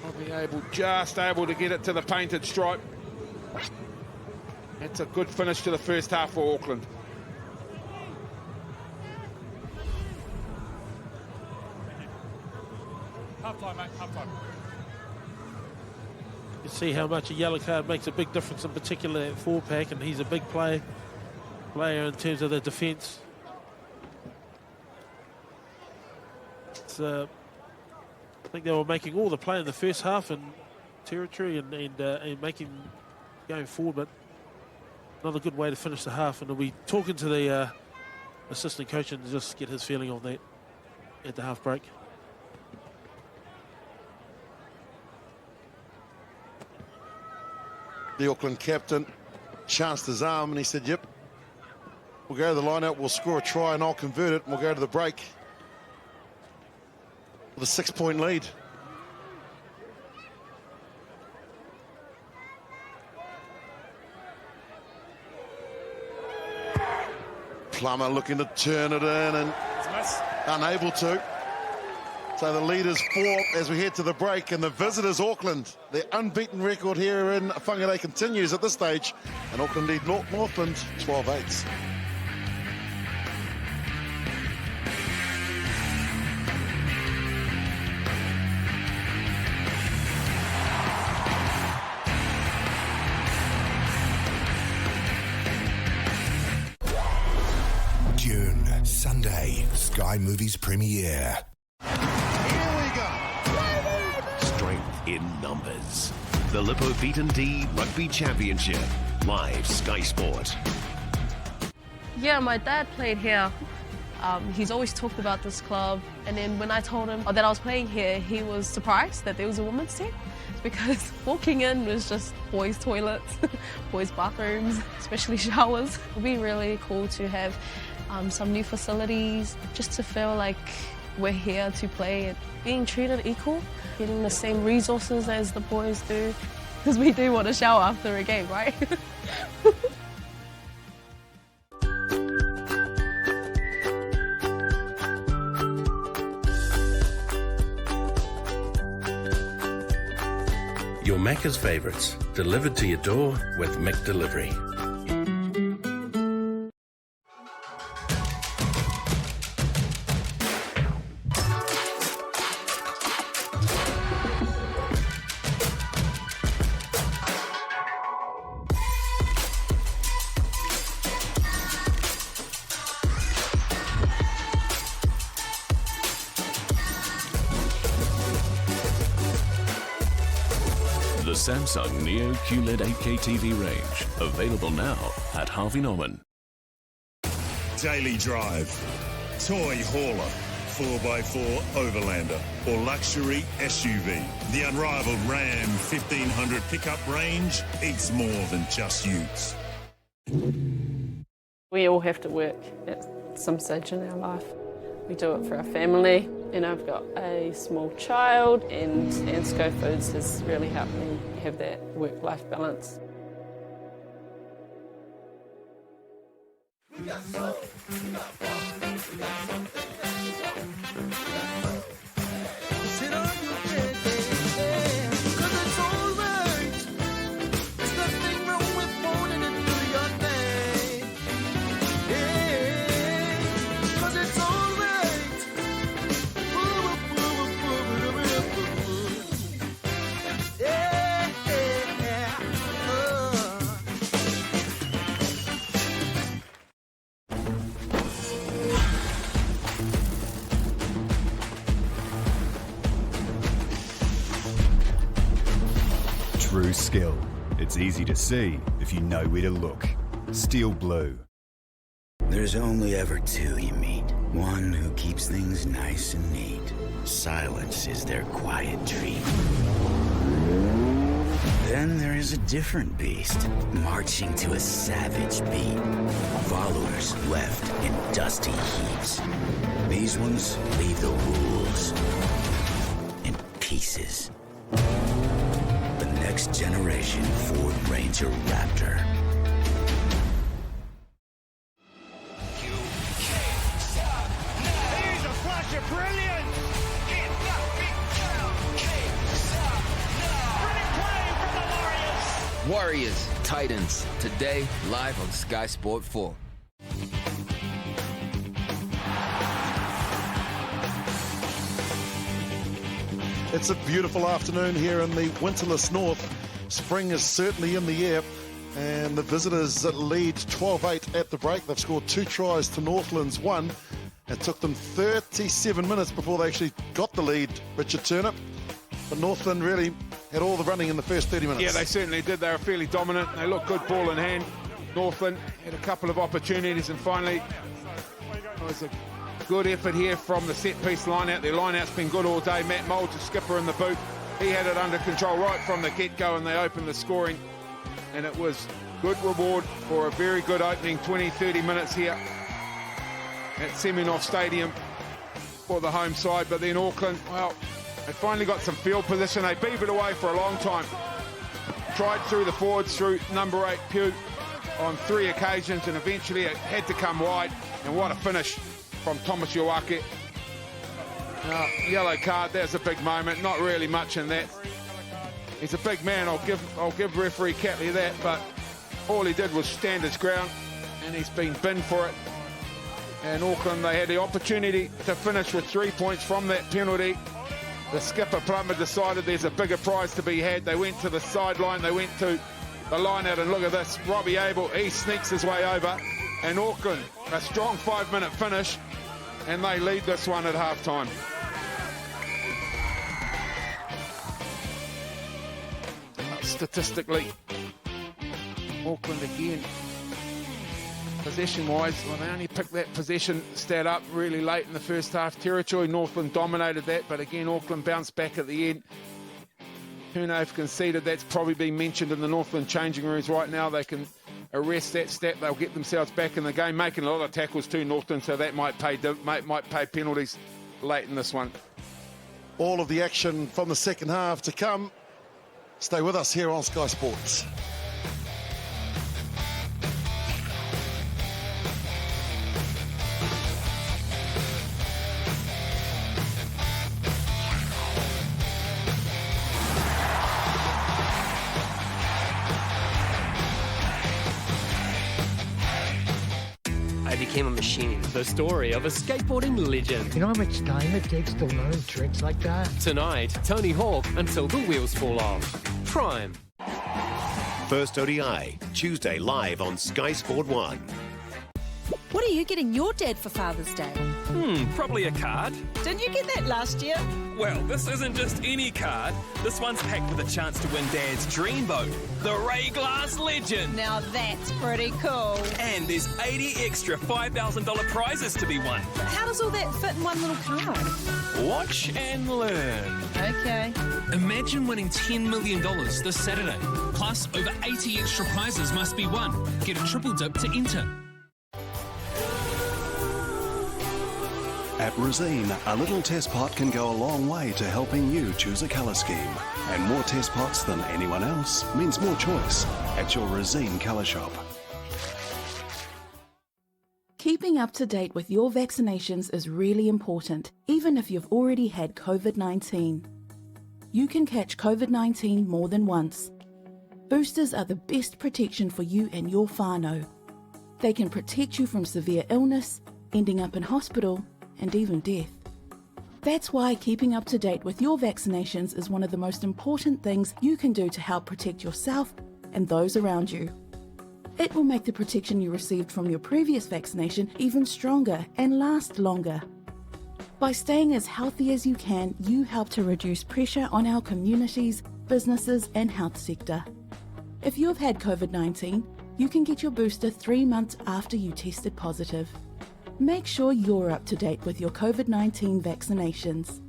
Robbie Abel just able to get it to the painted stripe. That's a good finish to the first half for Auckland. Half-time, mate, half-time. You see how much a yellow card makes a big difference, in particular at 4-pack, and he's a big player in terms of the defence. I think they were making all the play in the first half in territory and making going forward, but another good way to finish the half. And we'll be talking to the assistant coach and just get his feeling on that at the half break. The Auckland captain chanced his arm and he said, yep, We'll go to the line-out, we'll score a try, and I'll convert it, and we'll go to the break with a 6-point lead. Plummer looking to turn it in and unable to. So the lead is 4 as we head to the break, and the visitors, Auckland, their unbeaten record here in Whangarei continues at this stage, and Auckland lead Northland 12-8. June, Sunday, Sky Movies premiere. Strength in numbers. The Lippo Beaten D Rugby Championship. Live Sky Sport. Yeah, my dad played here. He's always talked about this club. And then when I told him that I was playing here, he was surprised that there was a women's team. Because walking in was just boys' toilets, boys' bathrooms, especially showers. It would be really cool to have some new facilities, just to feel like we're here to play and being treated equal, getting the same resources as the boys do, because we do want to shower after a game, right? Your Macca's favourites, delivered to your door with Mac Delivery. The Samsung Neo QLED 8K TV range, available now at Harvey Norman. Daily Drive, toy hauler, 4x4 Overlander, or luxury SUV. The unrivaled Ram 1500 pickup range eats more than just utes. We all have to work at some stage in our life. We do it for our family, and I've got a small child, and Sco Foods has really helped me have that work-life balance. True skill. It's easy to see if you know where to look. Steel Blue. There's only ever two you meet. One who keeps things nice and neat. Silence is their quiet treat. Then there is a different beast, marching to a savage beat. Followers left in dusty heaps. These ones leave the rules in pieces. The next generation Ford Ranger Raptor. Here's a flash of brilliance! Warriors, Titans, today live on Sky Sport 4. It's a beautiful afternoon here in the winterless north. Spring is certainly in the air, and the visitors lead 12-8 at the break. They've scored 2 tries to Northland's 1. It took them 37 minutes before they actually got the lead, Richard Turnip. But Northland really had all the running in the first 30 minutes. Yeah, they certainly did. They were fairly dominant. They looked good ball in hand. Northland had a couple of opportunities, and finally it was a good effort here from the set-piece line-out. Their line-out's been good all day. Matt Mould, the skipper in the boot, he had it under control right from the get-go, and they opened the scoring and it was good reward for a very good opening 20-30 minutes here at Semenov Stadium for the home side. But then Auckland, well, they finally got some field position. They beavered away for a long time. Tried through the forwards, through number 8 Pugh on 3 occasions, and eventually it had to come wide. And what a finish from Thomas Yoake. Yellow card, there's a big moment. Not really much in that. He's a big man, I'll give referee Catley that, but all he did was stand his ground, and he's been binned for it. And Auckland, they had the opportunity to finish with 3 points from that penalty. The skipper Plummer decided there's a bigger prize to be had. They went to the sideline, they went to the line out, and look at this, Robbie Abel, he sneaks his way over. And Auckland, a strong 5-minute finish, and they lead this one at half-time. Statistically, Auckland again, possession-wise, well, they only picked that possession stat up really late in the first half territory. Northland dominated that, but again, Auckland bounced back at the end. Hurnove conceded. That's probably been mentioned in the Northland changing rooms right now. They can arrest that stat. They'll get themselves back in the game, making a lot of tackles too, Northland, so that might pay penalties late in this one. All of the action from the second half to come. Stay with us here on Sky Sports. I became a machine. The story of a skateboarding legend. You know how much time it takes to learn tricks like that? Tonight, Tony Hawk until the wheels fall off. Prime. First ODI, Tuesday live on Sky Sport 1. What are you getting your dad for Father's Day? Probably a card. Didn't you get that last year? Well, this isn't just any card. This one's packed with a chance to win Dad's dream boat, the Ray Glass Legend. Now that's pretty cool. And there's 80 extra $5,000 prizes to be won. How does all that fit in one little card? Watch and learn. Okay. Imagine winning $10 million this Saturday. Plus, over 80 extra prizes must be won. Get a triple dip to enter. At Resene, a little test pot can go a long way to helping you choose a colour scheme. And more test pots than anyone else means more choice at your Resene colour shop. Keeping up to date with your vaccinations is really important, even if you've already had COVID-19. You can catch COVID-19 more than once. Boosters are the best protection for you and your whānau. They can protect you from severe illness, ending up in hospital, and even death. That's why keeping up to date with your vaccinations is one of the most important things you can do to help protect yourself and those around you. It will make the protection you received from your previous vaccination even stronger and last longer. By staying as healthy as you can, you help to reduce pressure on our communities, businesses and health sector. If you have had COVID-19, you can get your booster 3 months after you tested positive. Make sure you're up to date with your COVID-19 vaccinations.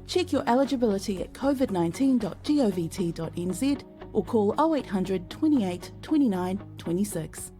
Check your eligibility at covid19.govt.nz or call 0800 28 29 26.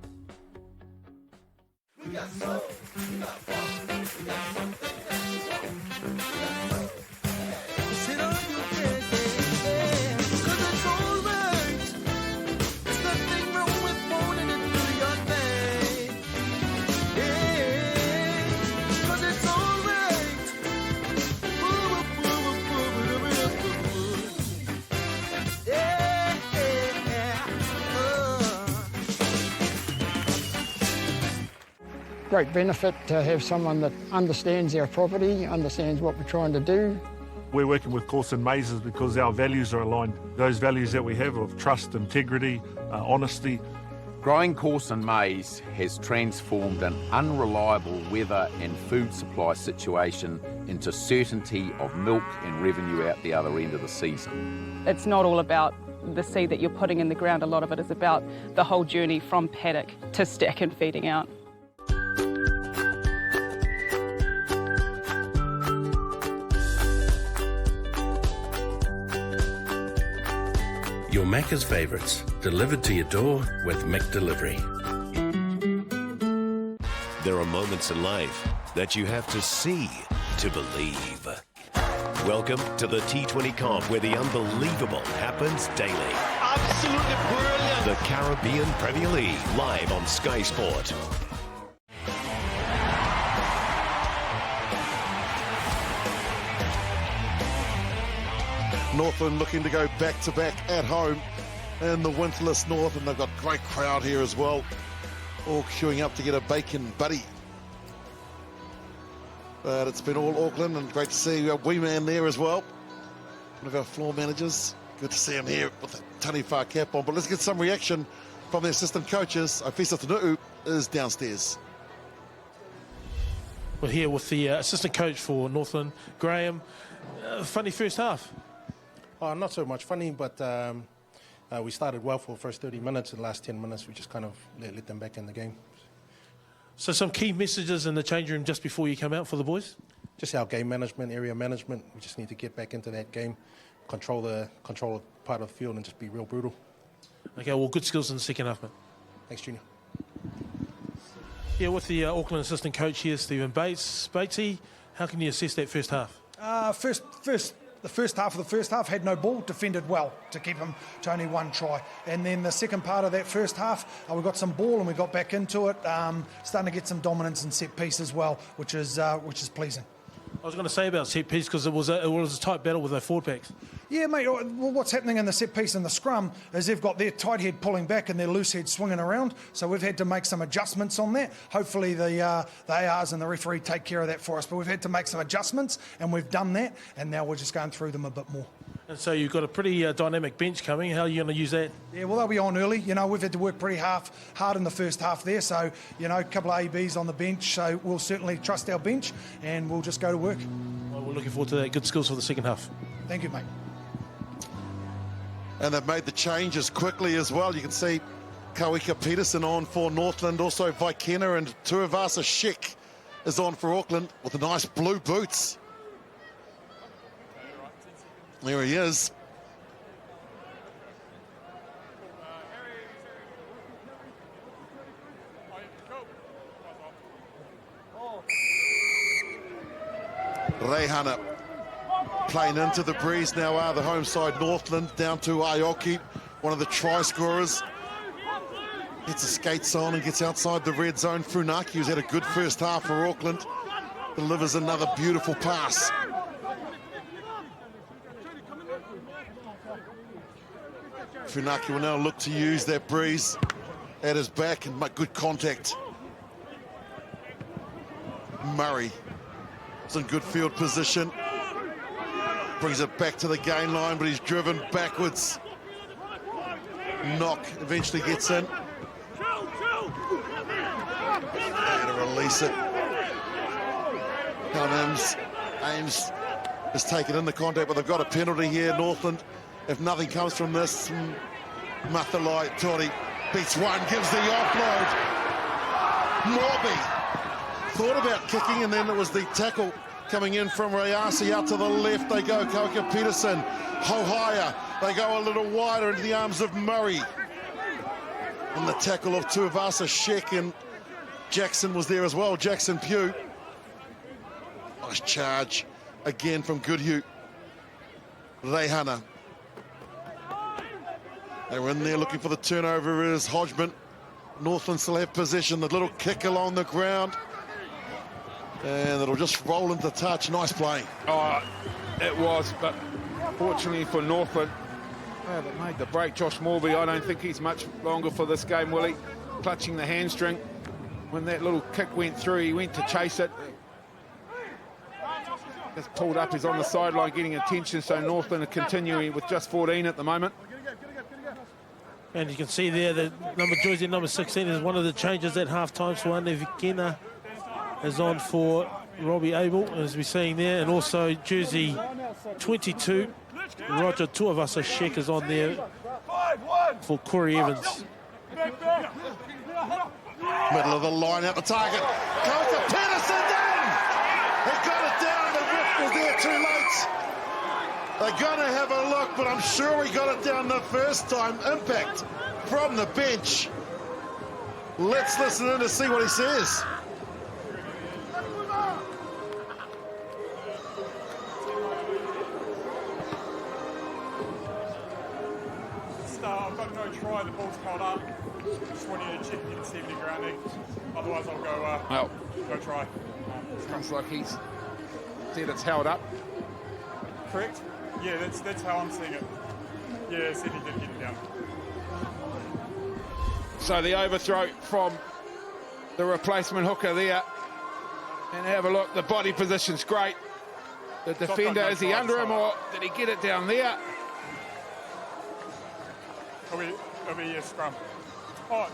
Great benefit to have someone that understands our property, understands what we're trying to do. We're working with Corson Mazes because our values are aligned. Those values that we have of trust, integrity, honesty. Growing Corson maize has transformed an unreliable weather and food supply situation into certainty of milk and revenue out the other end of the season. It's not all about the seed that you're putting in the ground. A lot of it is about the whole journey from paddock to stack and feeding out. Your Macca's favourites, delivered to your door with McDelivery. There are moments in life that you have to see to believe. Welcome to the T20 comp, where the unbelievable happens daily. Absolutely brilliant. The Caribbean Premier League, live on Sky Sport. Northland looking to go back-to-back at home in the winterless north, and they've got a great crowd here as well, all queuing up to get a bacon buddy. But it's been all Auckland, and great to see a wee man there as well, one of our floor managers. Good to see him here with the Taniwha cap on. But let's get some reaction from the assistant coaches. Afisa Tanu'u is downstairs. We're here with the assistant coach for Northland, Graham. Funny first half. Oh, not so much funny, but we started well for the first 30 minutes. In the last 10 minutes, we just kind of let them back in the game. So some key messages in the change room just before you come out for the boys? Just our game management, area management. We just need to get back into that game, control the part of the field, and just be real brutal. Okay, well, good skills in the second half, mate. Thanks, Junior. Yeah, with the Auckland assistant coach here, Stephen Bates. Batesy, how can you assess that first half? The first half of the first half had no ball, defended well to keep him to only one try. And then the second part of that first half, we got some ball and we got back into it, starting to get some dominance in set piece as well, which is pleasing. I was going to say about set piece because it was a tight battle with their forward backs. Yeah, mate, well, what's happening in the set piece and the scrum is they've got their tight head pulling back and their loose head swinging around. So we've had to make some adjustments on that. Hopefully the ARs and the referee take care of that for us. But we've had to make some adjustments, and we've done that. And now we're just going through them a bit more. And so you've got a pretty dynamic bench coming. How are you going to use that? Yeah, well, they'll be on early. You know, we've had to work pretty hard in the first half there. So, you know, a couple of ABs on the bench. So we'll certainly trust our bench, and we'll just go to work. Well, we're looking forward to that. Good skills for the second half. Thank you, mate. And they've made the changes quickly as well. You can see Kawika Peterson on for Northland, also Vaikena, and Tuivasa Shek is on for Auckland with the nice blue boots. There he is. Reihana playing into the breeze now are the home side Northland, down to Aoki, one of the try scorers. Gets his skates on and gets outside the red zone. Funaki, who's had a good first half for Auckland, delivers another beautiful pass. Funaki will now look to use that breeze at his back and make good contact. Murray is in good field position. Brings it back to the gain line, but he's driven backwards. Knock eventually gets in. There to release it. Ames has taken in the contact, but they've got a penalty here, Northland. If nothing comes from this, Mathalai Tori beats one, gives the offload. Morby thought about kicking, and then it was the tackle coming in from Rayasi out to the left. They go Kawika Peterson, Hohaya. They go a little wider into the arms of Murray. And the tackle of Tuivasa Shek, and Jackson was there as well, Jackson Pugh. Nice charge again from Goodhue. Reihana. They were in there looking for the turnover is Hodgman. Northland still have possession, the little kick along the ground. And it'll just roll into touch. Nice play. Oh, it was, but fortunately for Northland, they made the break. Josh Morby, I don't think he's much longer for this game, will he? Clutching the hamstring. When that little kick went through, he went to chase it. Just pulled up, he's on the sideline getting attention, so Northland are continuing with just 14 at the moment. And you can see there that jersey number 16 is one of the changes at half-time. So Ane Vikena is on for Robbie Abel, as we're seeing there, and also jersey 22, Roger Tuivasa Shek is on there for Corey Evans. Middle of the line out the target. Kawika Peterson down! He got it down, the ref was there too late. They're going to have a look, but I'm sure he got it down the first time. Impact from the bench. Let's listen in to see what he says. I've got no try, the ball's held up. Just want you to check if you can see any grounding. Otherwise I'll go try. Sounds like he's said it's held up. Correct? Yeah, that's how I'm seeing it. Yeah, said he did get it down. So the overthrow from the replacement hooker there. And have a look, the body position's great. The defender, is he under him or did he get it down there? It'll be a scrum. Oh,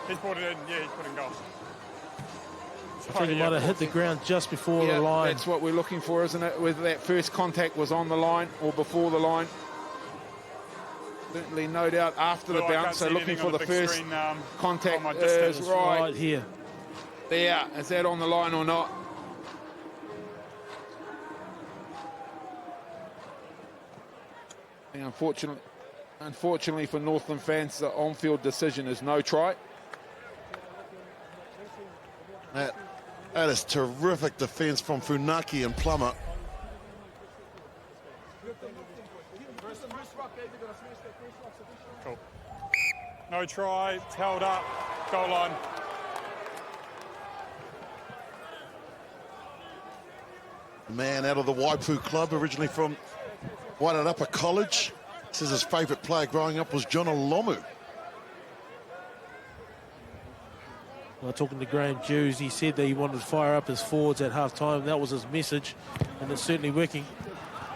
he's brought it in. Yeah, he's put in goal. I think he might have hit the ground just before the line. That's what we're looking for, isn't it? Whether that first contact was on the line or before the line. Certainly no doubt after the bounce, so looking for the first screen, contact is right here. There, is that on the line or not? And unfortunately for Northland fans, the on-field decision is no try. That is terrific defence from Funaki and Plummer. Cool. No try, it's held up, goal line. Man out of the Waipu club, originally from Wairarapa College. Says his favourite player growing up was John Olomu. Well, talking to Graham Hughes, he said that he wanted to fire up his forwards at half-time. That was his message, and it's certainly working.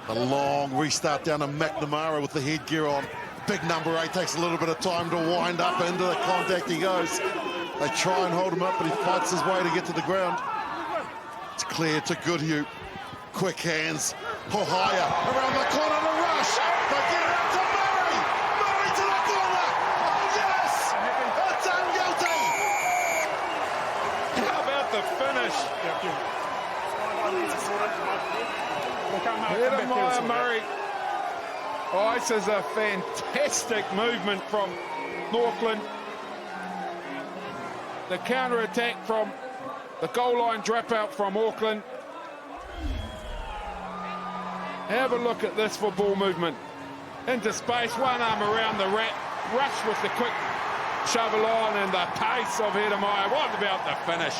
A long restart down to McNamara with the headgear on. Big number 8 takes a little bit of time to wind up into the contact. He goes. They try and hold him up, but he fights his way to get to the ground. It's clear to Goodhue. Quick hands. Hohaya around the corner to rush. They get it out to Murray. Murray to the corner. Oh, yes! It's unguilty. How about the finish? Jeremiah Murray. Oh, this is a fantastic movement from Northland. The counter-attack from the goal line dropout from Auckland. Have a look at this football movement. Into space, one arm around the rat, rush with the quick shovel on and the pace of Jeremiah. What about the finish?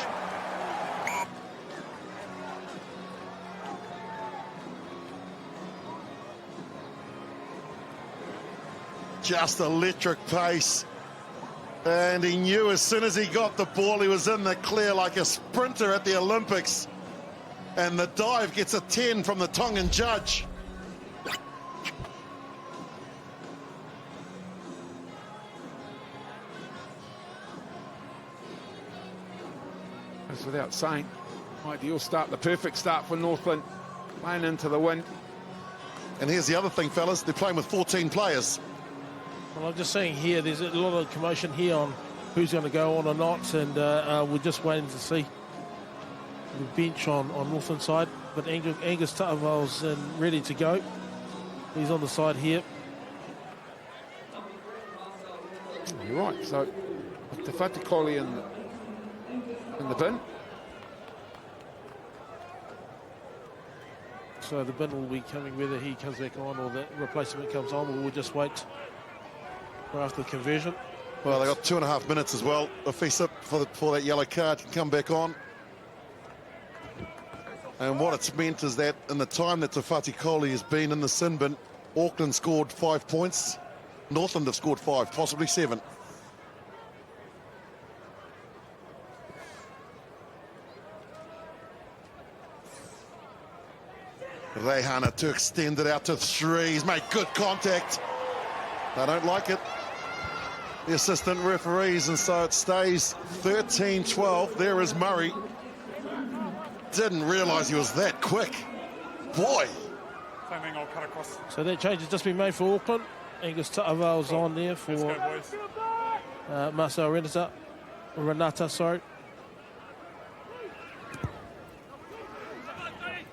Just electric pace. And he knew as soon as he got the ball, he was in the clear like a sprinter at the Olympics. And the dive gets a 10 from the Tongan judge. That's without saying. Ideal start, the perfect start for Northland. Playing into the wind. And here's the other thing, fellas. They're playing with 14 players. Well, I'm just saying here, there's a lot of commotion here on who's going to go on or not, and we're just waiting to see the bench on Northland side. But Angus Ta'avale's ready to go. He's on the side here. You're right. So, Te Whatikoli in the bin. So the bin will be coming whether he comes back on or the replacement comes on. We'll just wait for after the conversion. Well, they got 2.5 minutes as well. Afisa for that yellow card can come back on. And what it's meant is that in the time that Te Whatikoli has been in the sin bin, Auckland scored 5 points. Northland have scored 5, possibly 7. Reihana to extend it out to 3. He's made good contact. They don't like it, the assistant referees, and so it stays 13-12. There is Murray. Didn't realise he was that quick. Boy. Same thing, I'll cut across. So that change has just been made for Auckland. Angus Ta'avale's on there for Marcel Renata, sorry.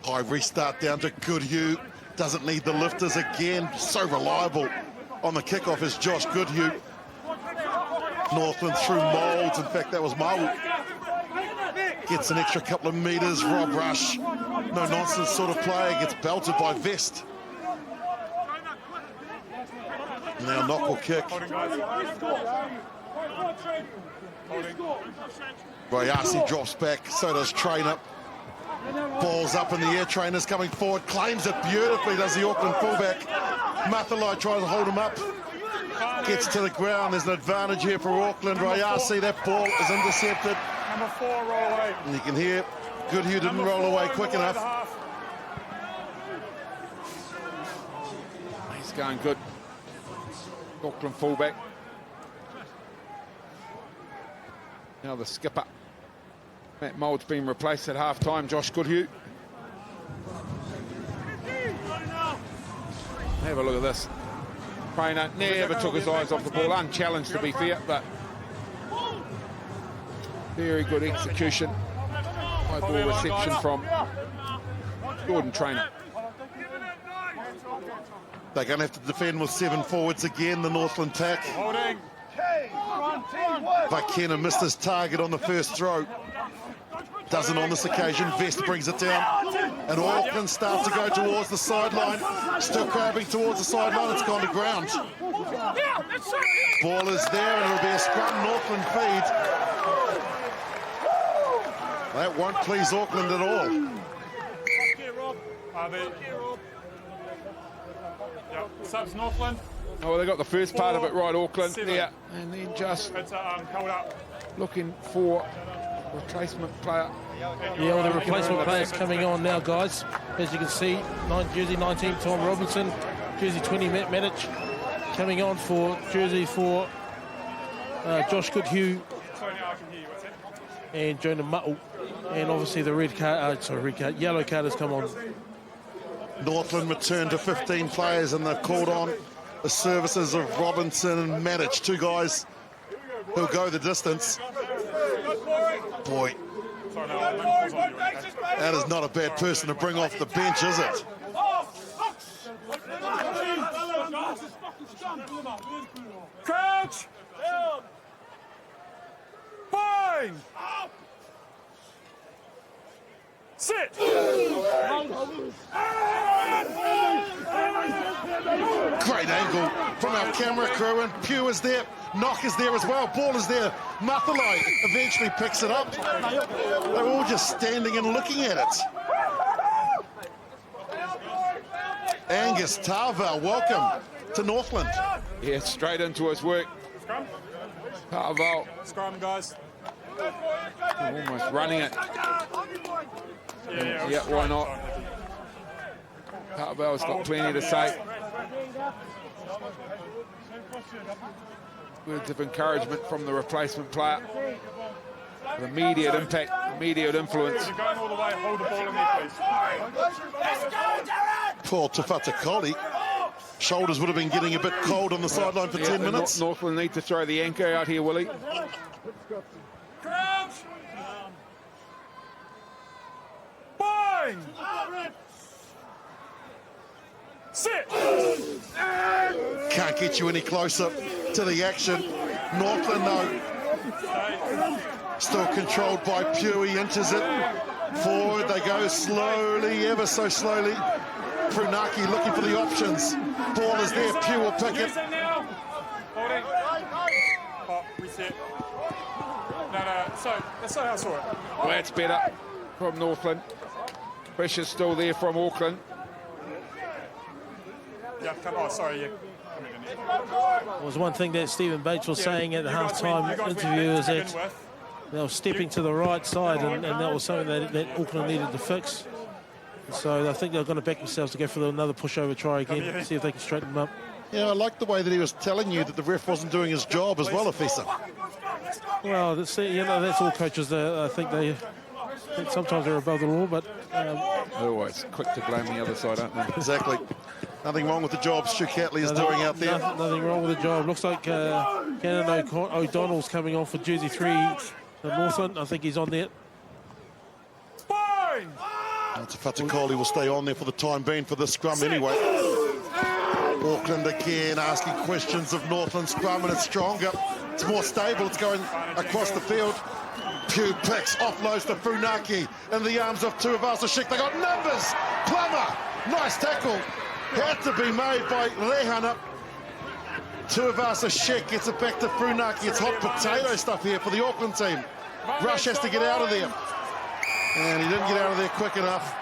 High restart down to Goodhue. Doesn't need the lifters again. So reliable on the kickoff is Josh Goodhue. Northland through Moulds. In fact, that was Mau. Gets an extra couple of metres. Rob Rush, no nonsense sort of player, gets belted by Vest. Now knock or kick. Rayasi drops back, so does Trainer. Ball's up in the air, Trainer's coming forward, claims it beautifully, does the Auckland fullback. Mathalai tries to hold him up. Gets to the ground, there's an advantage here for Auckland. Rayasi, that ball is intercepted. Number 4, roll away. And you can hear Goodhue didn't roll away quick enough. He's going good. Auckland fullback. Now the skipper. Matt Mould's been replaced at half-time, Josh Goodhue. Have a look at this. Trainer never took his eyes off the ball, unchallenged to be fair, but very good execution. High ball reception from Jordan Trainer. They're going to have to defend with 7 forwards again, the Northland pack. Holding. Vakena missed his target on the first throw. Doesn't on this occasion. Vest brings it down. And Auckland start to go towards the sideline. Still crabbing towards the sideline. It's gone to ground. Ball is there and it'll be a scrum. Northland feed. That won't please Auckland at all. Subs Northland. Oh, well, they got the first part of it right, Auckland. Yeah, and then just held up. Looking for replacement player. Yeah, well, the replacement players coming on now, guys. As you can see, jersey 19, Tom Robinson. Jersey 20, Matt Medic. Coming on for jersey for Josh Goodhue and Jonah Muttle. And obviously the yellow card has come on. Northland returned to 15 players and they've called on the services of Robinson and Matic, 2 guys who'll go the distance. Boy, that is not a bad person to bring off the bench, is it? Crouch! Fine! Sit! Great angle from our camera crew, and Pugh is there. Knock is there as well. Ball is there. Mathalai eventually picks it up. They're all just standing and looking at it. Angus Tarval, welcome to Northland. Yeah, straight into his work. Tarval. Scrum, guys. Almost running it. Yeah, why not? Tarval's got plenty to say. Words of encouragement from the replacement player. The immediate impact, immediate influence. You're going all the way, hold the ball in there, please. Poor Tafatakoli. Shoulders would have been getting a bit cold on the sideline for 10 minutes. Northland need to throw the anchor out here, Willie. Crouch! Fine! Sit! Can't get you any closer to the action. Northland, though, still controlled by Pugh. He inches it forward. They go slowly, ever so slowly. Prunaki looking for the options. Ball is there. Pugh will pick it. Oh, reset. No, so that's not how I saw it. Well, that's better from Northland. Pressure's still there from Auckland. Yeah, come on, sorry, yeah. Was one thing that Stephen Bates was saying at the half-time interview is that they were stepping to the right side, and that was something that Auckland needed to fix. So I think they're going to back themselves to go for another pushover try again, see if they can straighten them up. Yeah, I like the way that he was telling you that the ref wasn't doing his job as well, Afisa. Well, that's all coaches. I think sometimes they're above the law, but they're always quick to blame the other side, aren't they? Exactly. Nothing wrong with the job Stu Catley is doing out there. Nothing wrong with the job. Looks like Cannon O'Donnell's coming on for jersey 3 at Northland. I think he's on there. Fine! Fatakoli will stay on there for the time being for the scrum anyway. Auckland again asking questions of Northland scrum, and it's stronger. It's more stable. It's going across the field. Pew picks, offloads to Funaki in the arms of Tuivasa-Sheck. They got numbers. Plummer, nice tackle. Had to be made by Rehana. Tuivasa-Sheck gets it back to Funaki. It's hot potato stuff here for the Auckland team. Rush has to get out of there. And he didn't get out of there quick enough.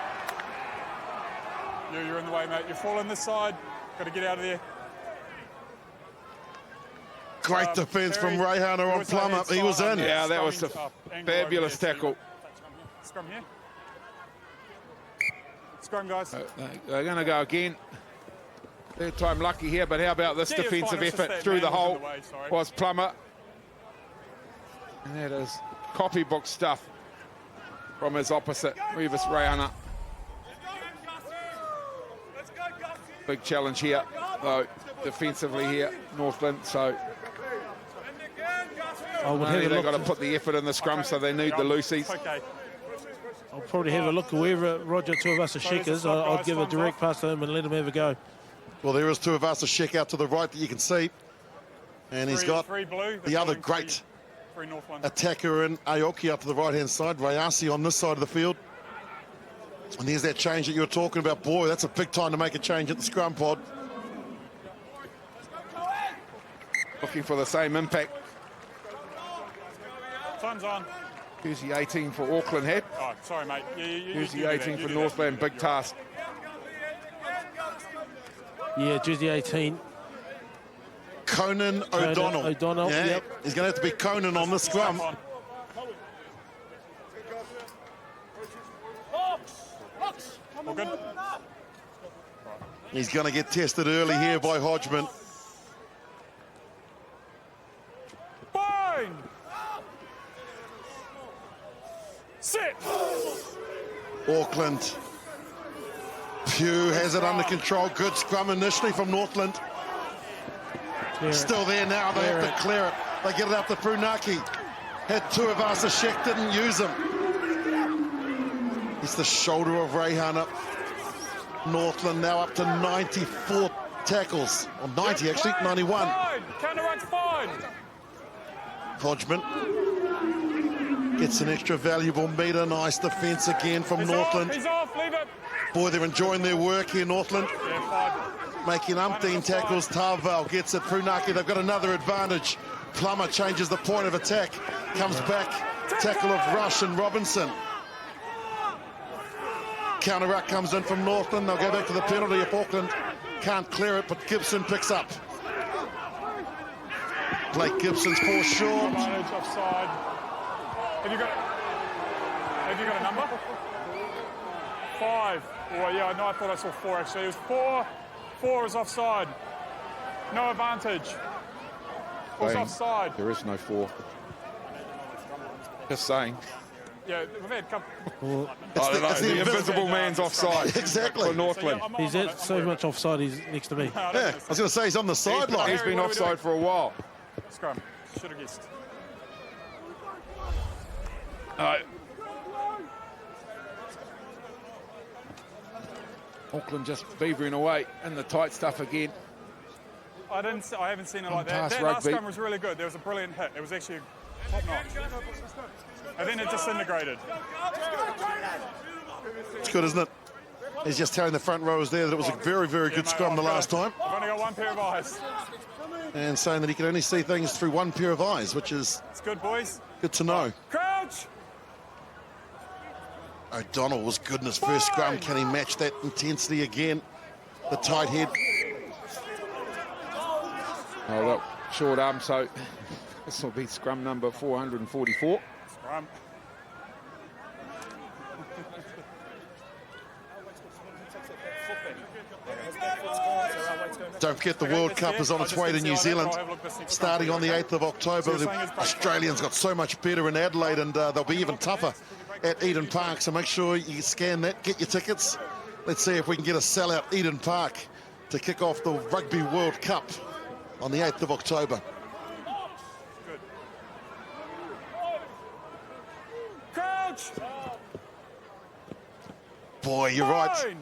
You're in the way, mate. You're falling this side. Got to get out of there. Great defence from Rehana on Plummer. He was in. Yeah, that was a fabulous tackle. Scrum here. Scrum, guys. They're going to go again. Third time lucky here, but how about this defensive effort through the hole? Was Plummer. And that is copybook stuff from his opposite, Revis Rehana. Big challenge here, though, defensively here, Northland. So they've got to put the effort in the scrum, so they need the loosies. I'll probably have a look wherever Roger Tuivasa-Sheck is. I'll give a direct pass to him and let him have a go. Well, there is Tuivasa-Sheck out to the right that you can see. And he's got the other great attacker in Aoki up to the right-hand side, Rayasi on this side of the field. And there's that change that you were talking about. Boy, that's a big time to make a change at the scrum pod. Looking for the same impact. Time's on. Here's the 18 for Auckland had. Oh, sorry, mate. Here's the 18 for Northland, big task. Yeah, jersey 18. Conan O'Donnell. Yeah, yep. He's going to have to be Conan on the scrum. All good. He's going to get tested early here by Hodgman. Bind! Sit! Auckland. Pugh has it under control. Good scrum initially from Northland. Still there now. They have to clear it. They get it up to Funaki. Had Tuivasa-Sheck, didn't use him. It's the shoulder of Rehana. Northland now up to 94 tackles. Or 90 actually, 91. Counter-right's fine. Hodgman gets an extra valuable metre. Nice defence again from Northland. He's off, leave it. Boy, they're enjoying their work here, Northland. Yeah, making umpteen tackles. Tarval gets it. Funaki, they've got another advantage. Plummer changes the point of attack. Comes back. Tackle of Rush and Robinson. Counter-ruck comes in from Northland. They'll go back to the penalty if Auckland can't clear it, but Gibson picks up. Blake Gibson's falls short. Offside. Have you got a number? 5. Well, yeah, no, I thought I saw 4 actually. It was 4. 4 is offside. No advantage. What's offside? There is no 4. Just saying. Yeah, we've had a couple. I don't know. The invisible man's offside. Exactly. For Northland. He's at so much offside, he's next to me. Yeah, I was going to say he's on the sideline. He's been offside for a while. Scrum. Should have guessed. Auckland just beavering away in the tight stuff again. I haven't seen it like that. That last scrum was really good. There was a brilliant hit. It was actually top notch. And then it disintegrated. It's good, isn't it? He's just telling the front rowers there that it was a very, very good scrum the last time. I've only got one pair of eyes. And saying that he can only see things through one pair of eyes, which is... It's good, boys. Good to know. Crouch! O'Donnell was good in his first scrum. Can he match that intensity again? The tight head. Oh, look, short arm, so this will be scrum number 444. Scrum. Don't forget the World Cup is on its way to New Zealand, starting on the 8th of October. The Australians got so much better in Adelaide, and they'll be even tougher at Eden Park. So make sure you scan that, get your tickets. Let's see if we can get a sellout Eden Park to kick off the Rugby World Cup on the 8th of October. Good. Crouch! Boy, you're right.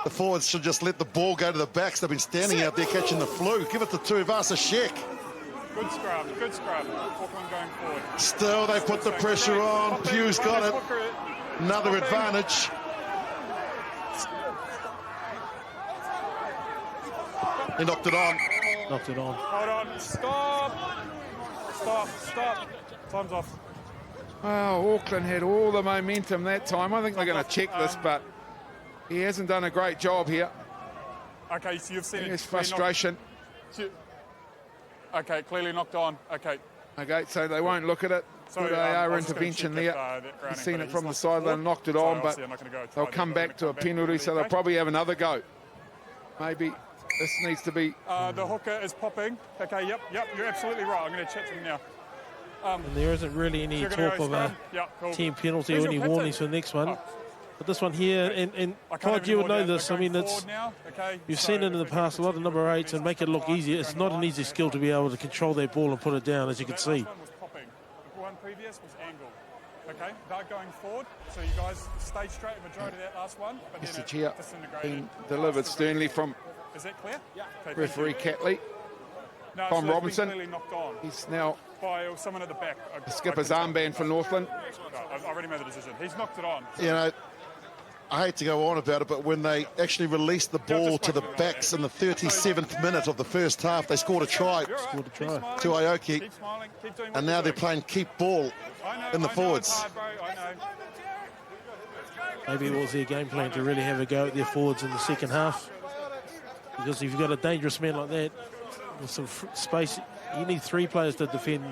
The forwards should just let the ball go to the backs. They've been standing out there catching the flu. Give it to Tuivasa Sheck. Good scrum, good scrum. Auckland going forward. Still, they put the pressure on. Pugh's got it. Another advantage. He knocked it on. Knocked it on. Hold on. Stop. Stop. Stop. Time's off. Oh, Auckland had all the momentum that time. I think they're going to check this, but he hasn't done a great job here. Okay, so you've seen it. There's frustration. Okay, clearly knocked on. Okay. Okay, so they won't look at it. Sorry, Good AR intervention there. He's seen it from the sideline, knocked it on, but they'll come back to a penalty, so they'll probably have another go. Maybe this needs to be... The hooker is popping. Okay, yep, you're absolutely right. I'm going to chat to him now. And there isn't really any talk of a team penalty or any warnings for the next one. But this one here, and Todd, you would know this, I mean, it's you've seen it in the past, a lot of number 8s, and make it look easier. It's not an easy skill to be able to control that ball and put it down, as you can see. The one previous was angle. Okay, they're going forward, so you guys stayed straight the majority of that last one. Message here being delivered sternly from referee Catley. No, Tom so Robinson. On He's now by someone at the back. The skipper's armband for Northland. I've already made the decision. He's knocked it on. You know, I hate to go on about it, but when they actually released the ball to the backs in the 37th minute of the first half, they scored a try. Scored a try. To Aoki. And now they're playing keep ball in the forwards. Maybe it was their game plan to really have a go at their forwards in the second half. Because if you've got a dangerous man like that, with some space, you need 3 players to defend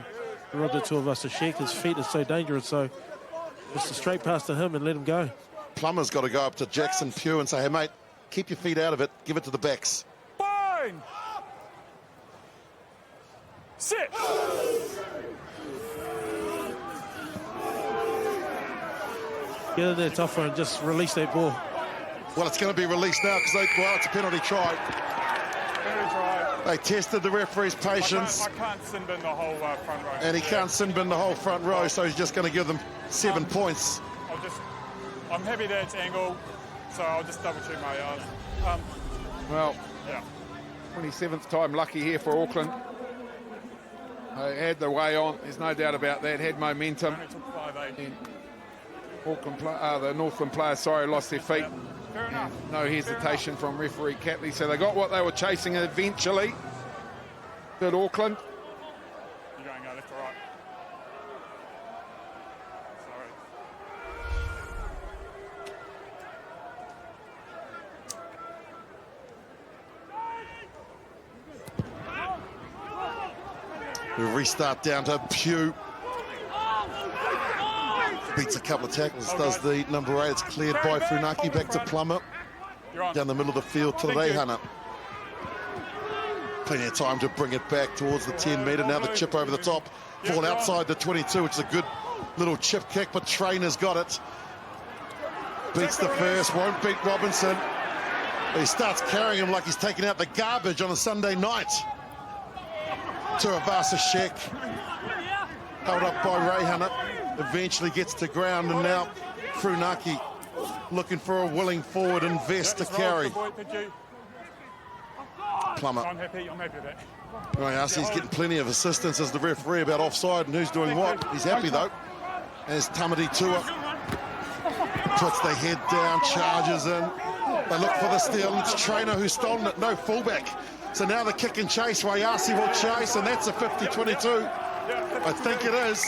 Roger Tuivasa Sheck. His feet are so dangerous, so just a straight pass to him and let him go. Plummer's got to go up to Jackson Pugh and say, hey, mate, keep your feet out of it. Give it to the backs. Fine. Sit. Get in there tougher and just release that ball. Well, it's going to be released now because it's a penalty try. Penalty try. They tested the referee's patience. I can't sin bin the whole front row. And he can't sin bin the whole front row, so he's just going to give them 7 points. I'm happy that it's angle, so I'll just double check my yards. Well, 27th time lucky here for Auckland. They had the way on, there's no doubt about that, had momentum. Auckland the Northland players, lost their feet. Fair enough. No hesitation from referee Catley, so they got what they were chasing eventually. Did Auckland. You're going left or right? We restart down to Pugh. Beats a couple of tackles, does the number 8. It's cleared by Funaki, back to Plummer. Down the middle of the field to Reihana. Plenty of time to bring it back towards the 10-metre. Now the chip over the top. Ball outside the 22, which is a good little chip kick, but Trainer's got it. Beats the first, won't beat Robinson. He starts carrying him like he's taking out the garbage on a Sunday night. Tuivasa Sheck, held up by Reihana, eventually gets to ground, and now Funaki looking for a willing forward and Vest to carry. Plummer. I'm happy with that. He's getting plenty of assistance as the referee about offside and who's doing what. He's happy though. As Tamati Tua puts the head down, charges in. They look for the steal. It's Trainer who's stolen it, no fullback. So now the kick and chase, Wayasi will chase, and that's a 50-22. I think it is.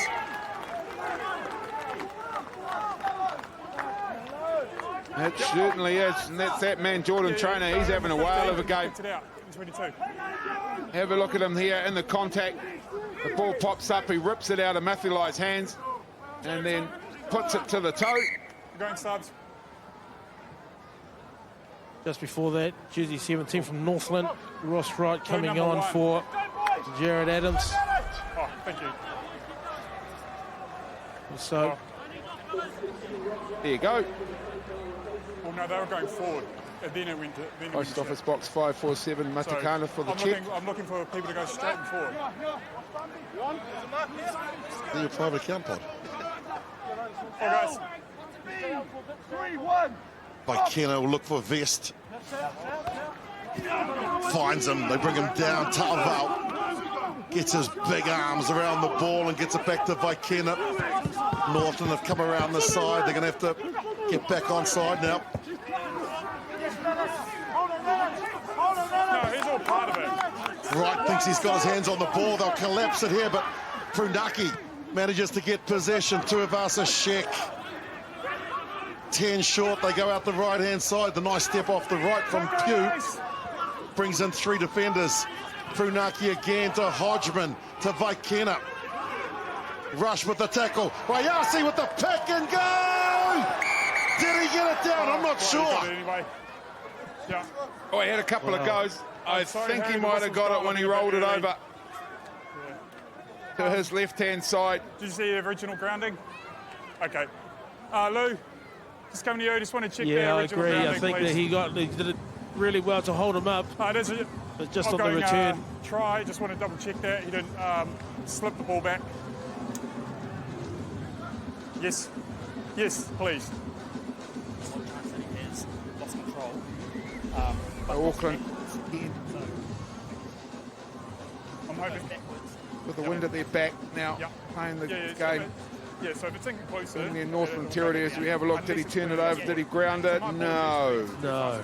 It certainly is, and that's that man, Jordan Trainer. He's having a whale of a game. Have a look at him here in the contact. The ball pops up, he rips it out of Mathiulai's hands, and then puts it to the toe. Going subs. Just before that, jersey 17 from Northland, Ross Wright coming on for Jared Adams. Oh, thank you. So, there you go. Well, no, they were going forward. And then it went to... Post office box 547, Matakana for the check. I'm looking for people to go straight and forward. Your private account pod. Oh, guys. 3-1. Vaikena will look for Vest. Finds him, they bring him down. Ta'avao gets his big arms around the ball and gets it back to Vaikena. Northland have come around the side. They're going to have to get back on side now. No, he's all part of it. Wright thinks he's got his hands on the ball. They'll collapse it here, but Prunaki manages to get possession. Tuivasa Shek. 10 short. They go out the right-hand side. The nice step off the right from Pugh. Brings in 3 defenders. Prunaki again to Hodgman, to Vaikena. Rush with the tackle. Wayasi with the pick and go! Did he get it down? I'm not sure. Anyway. Yeah. Oh, he had a couple of goes. I think he might have got it when he rolled it over to his left-hand side. Did you see the original grounding? Okay. Lou, just coming to you. Just want to check the original grounding, I think please. that he did it really well to hold him up. It is but just on the return. Try. Just want to double check that he didn't slip the ball back. Yes. Yes, please. Lost control. Auckland I'm hoping with the wind at their back now, playing the game. So if it's inconclusive. In the Northland territory, as we have a look, did he turn it over? Did he ground it? No. No.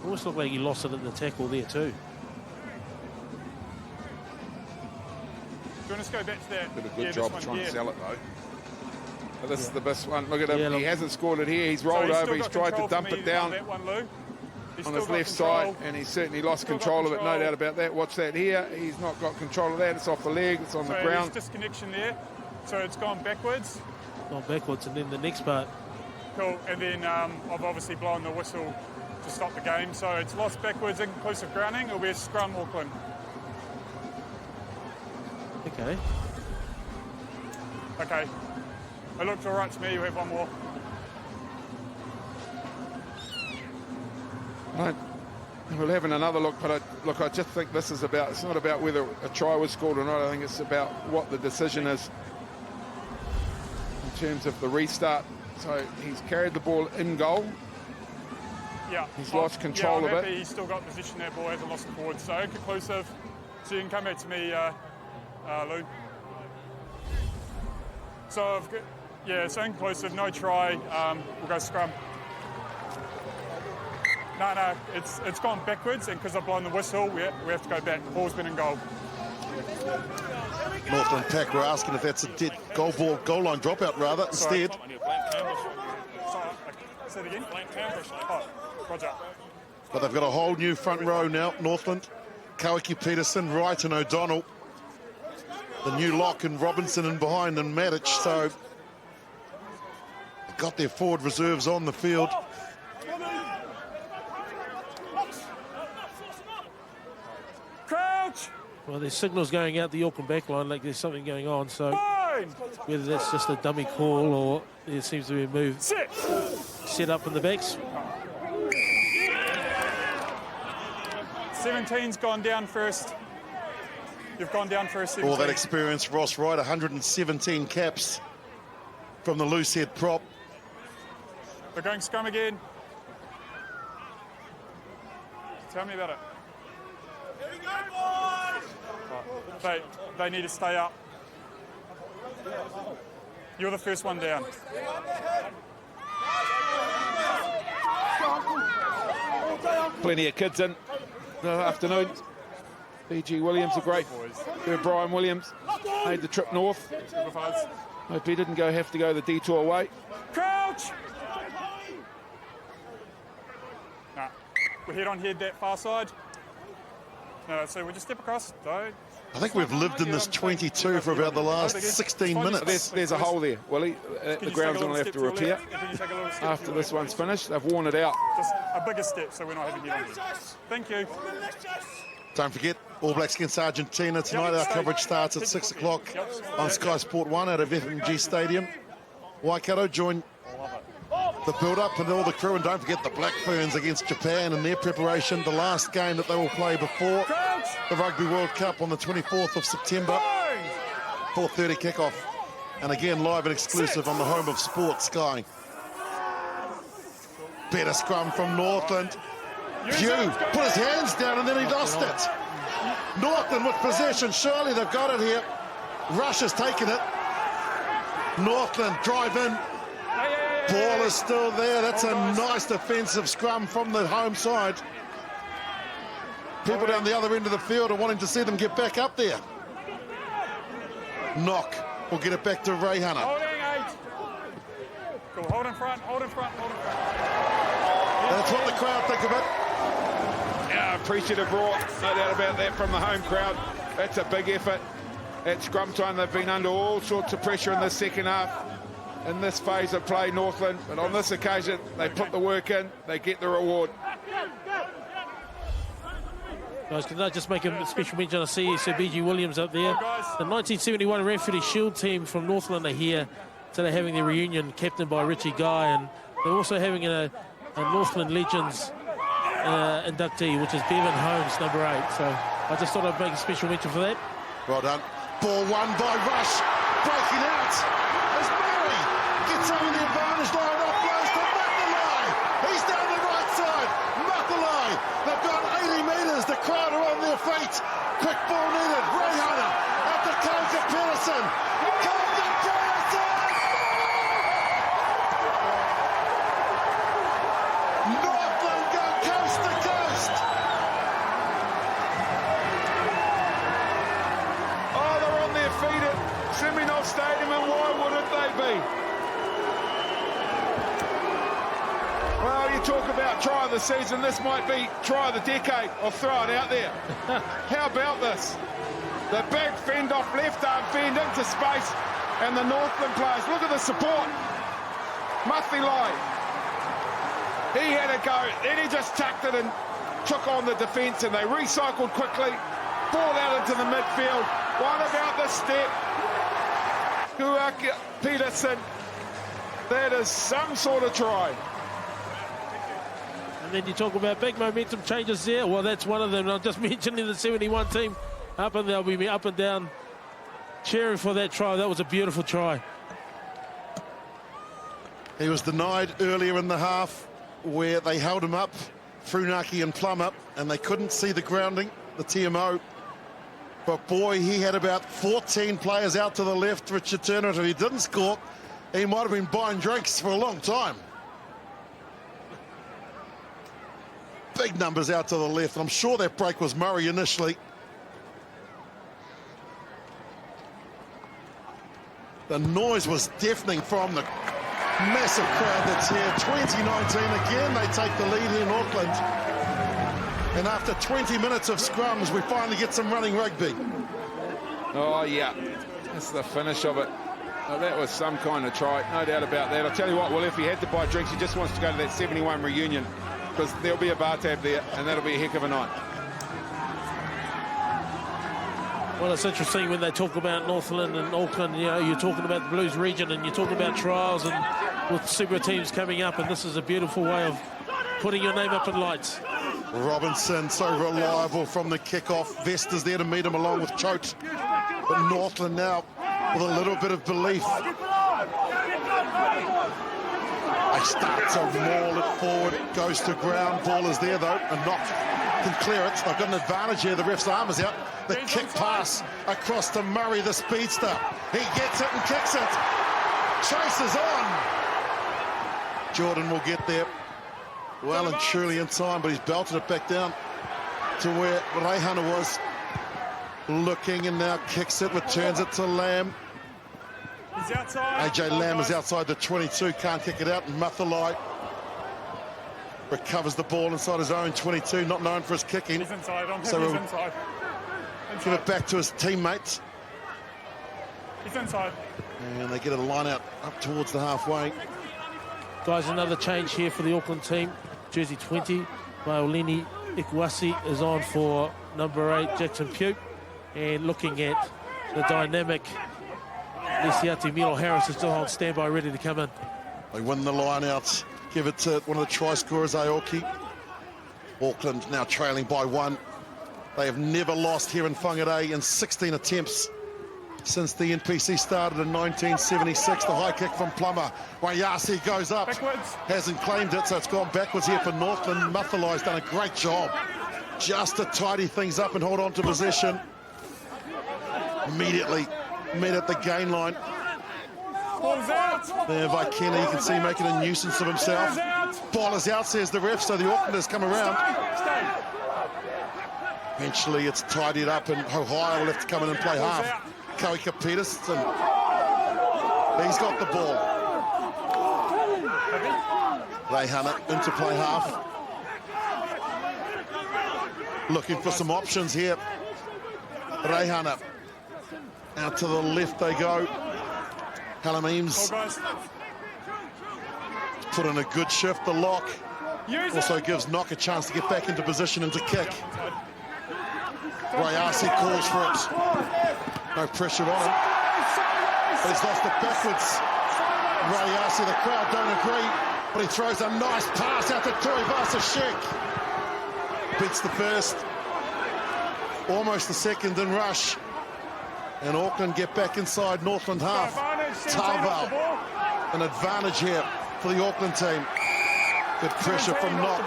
Almost looked like he lost it in the tackle there too. Do you want us to go back to that? Did a good job of trying to sell it though. But this is the best one. Look at him. He hasn't scored it here. He's rolled over. He's tried to dump it down on his left side, and he's certainly lost control of it. No doubt about that. Watch that here. He's not got control of that. It's off the leg. It's on the ground. There's disconnection there. So it's gone backwards. Gone backwards, and then the next part. Cool. And then I've obviously blown the whistle to stop the game. So it's lost backwards, inconclusive grounding. It'll be a scrum, Auckland. Okay. Okay. It looked all right to me. You have one more. Right. We'll have another look, but I just think this is about, it's not about whether a try was scored or not. I think it's about what the decision is in terms of the restart. So he's carried the ball in goal. Yeah. He's lost control of it. He's still got position there, ball hasn't lost it forward. So inconclusive. So you can come back to me, Lou. So I've got, so inconclusive, no try. We'll go scrum. No, it's gone backwards, and because I've blown the whistle, we have to go back. The ball's been in goal. Northland pack were asking if that's a dead goal line dropout rather. Instead. Say it again. Oh, Roger. But they've got a whole new front row now. Northland, Kawaki Peterson, Wright and O'Donnell. The new lock and Robinson in behind and Matic. So they've got their forward reserves on the field. Crouch! Well, there's signals going out the Auckland back line like there's something going on. So whether that's just a dummy call or there seems to be a move set up in the backs. 17's gone down first. You've gone down first. 17. All that experience, Ross Wright, 117 caps from the loose head prop. We're going scrum again. Tell me about it. Here we go, boys! They need to stay up. You're the first one down. Plenty of kids in the afternoon. B.G. Williams, a great Brian Williams, made the trip north. Hope he didn't have to go the detour way. Crouch! Nah, we're head on head that far side. No, so we just step across. Don't. I think we've lived in this 22 for about the last 16 minutes. There's a hole there, Willie. The ground's going to have to repair after this one's finished. They've worn it out. Just a bigger step so we're not having head on head. Thank you. Don't forget, All Blacks against Argentina tonight. Our coverage starts at 6 o'clock on Sky Sport 1 out of FMG Stadium. Waikato join the build-up and all the crew. And don't forget the Black Ferns against Japan in their preparation. The last game that they will play before the Rugby World Cup on the 24th of September. 4:30 kickoff. And again, live and exclusive on the home of Sport Sky. Better scrum from Northland. Pugh put his hands down and then he lost it. Northland with possession. Surely they've got it here. Rush has taken it. Northland drive in. Ball is still there. That's a nice defensive scrum from the home side. People down the other end of the field are wanting to see them get back up there. Knock will get it back to Ray Hunter. Cool. Hold in front, hold in front, hold in front. That's what the crowd think of it. Yeah, appreciative roar, no doubt about that from the home crowd. That's a big effort. At scrum time, they've been under all sorts of pressure in the second half in this phase of play, Northland. But on this occasion, they put the work in, they get the reward. Guys, can I just make a special mention? I see Sir B.G. Williams up there. The 1971 Ranfurly Shield team from Northland are here. So they're having their reunion, captained by Richie Guy, and they're also having a Northland Legends inductee, which is Bevan Holmes, number 8. So I just thought I'd make a special mention for that. Well done. Ball won by Rush. Breaking out as Murray gets over the advantage line. Off goes to Makalai. He's down the right side. Makalai. They've got 80 metres. The crowd are on their feet. Quick ball needed. Ray Hunter at the Coca Pedersen. Coca Pedersen! Northland go coast to coast. Feet at Seminole Stadium, and why wouldn't they be? Well, you talk about try of the season, this might be try of the decade. I'll throw it out there. How about this? The big fend off left arm fend into space, and the Northland players, look at the support. Mathilai, he had a go, then he just tucked it and took on the defence, and they recycled quickly, ball out into the midfield. What about the step? Kuaka Peterson. That is some sort of try. And then you talk about big momentum changes there. Well, that's one of them. I'm just mentioning the 71 team up, and they'll be up and down cheering for that try. That was a beautiful try. He was denied earlier in the half where they held him up, Funaki and Plummer, and they couldn't see the grounding, the TMO. But boy, he had about 14 players out to the left, Richard Turner. If he didn't score, he might have been buying drinks for a long time. Big numbers out to the left. I'm sure that break was Murray initially. The noise was deafening from the massive crowd that's here. 2019 again, they take the lead in Auckland. And after 20 minutes of scrums, we finally get some running rugby. Oh, yeah. That's the finish of it. Oh, that was some kind of try, no doubt about that. I'll tell you what, well, if he had to buy drinks, he just wants to go to that 71 reunion, because there'll be a bar tab there, and that'll be a heck of a night. Well, it's interesting when they talk about Northland and Auckland, you know, you're talking about the Blues region, and you're talking about trials and with super teams coming up, and this is a beautiful way of putting your name up in lights. Robinson, so reliable from the kickoff. Vesta's there to meet him along with Choate. But Northland now with a little bit of belief. They start to maul it forward. It goes to ground. Ball is there, though. And Knock can clear it. They've got an advantage here. The ref's arm is out. The kick pass across to Murray, the speedster. He gets it and kicks it. Chases on. Jordan will get there. Well and truly in time, but he's belted it back down to where Ray Hunter was. Looking and now kicks it, returns it to Lamb. He's outside. AJ Lamb is outside the 22, can't kick it out. And Mathalai recovers the ball inside his own 22, not known for his kicking. He's inside, on him, so he's we'll inside. Give it back to his teammates. He's inside. And they get a line out up towards the halfway. Guys, another change here for the Auckland team. Jersey 20, Maolini Ikuasi is on for number 8, Jackson Pugh. And looking at the dynamic, Lisiati Milo Harris is still on standby, ready to come in. They win the line out. Give it to one of the try scorers, Aoki. Auckland now trailing by 1. They have never lost here in Whangarei in 16 attempts since the NPC started in 1976. The high kick from Plummer. Wayasi goes up. Backwards. Hasn't claimed it, so it's gone backwards here for Northland. Mathalai's done a great job just to tidy things up and hold on to possession. Immediately met at the gain line. Ball's out. There, Vaikena, you can see making a nuisance of himself. Ball is out, says the ref, so the Aucklanders come around. Stay. Eventually, it's tidied up, and Ohio will have to come in and play half. Kauika Peterson, he's got the ball. Reihana into play half. Looking for some options here. Reihana. Out to the left they go. Callum Eames put in a good shift. The lock also gives Knock a chance to get back into position and to kick. Rayasi calls for it. No pressure on him. But he's lost it backwards. Rayasi, the crowd don't agree, but he throws a nice pass out to Tui Vasashek. Beats the first. Almost the second in rush. And Auckland get back inside Northland half. Tava, an advantage here for the Auckland team. Good pressure from Knock.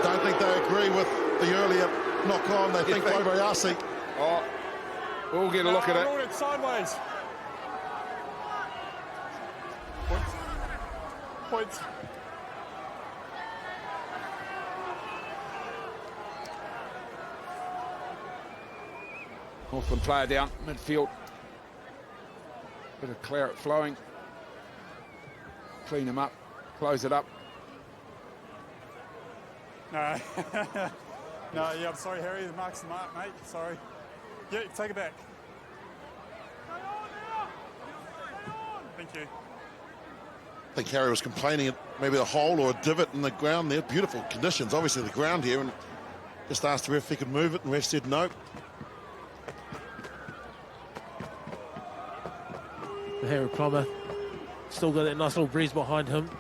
Don't think they agree with the earlier knock on. They think Obayasi. Oh, we'll get a look at it. Sideways. Points. Northland player down midfield. Bit of claret flowing. Clean him up. Close it up. No. No, yeah, I'm sorry, Harry. The mark's the mark, mate. Sorry. Yeah, take it back. Thank you. I think Harry was complaining at maybe a hole or a divot in the ground there. Beautiful conditions, obviously, the ground here. And just asked the ref if he could move it, and the ref said no. Harry Plummer still got that nice little breeze behind him.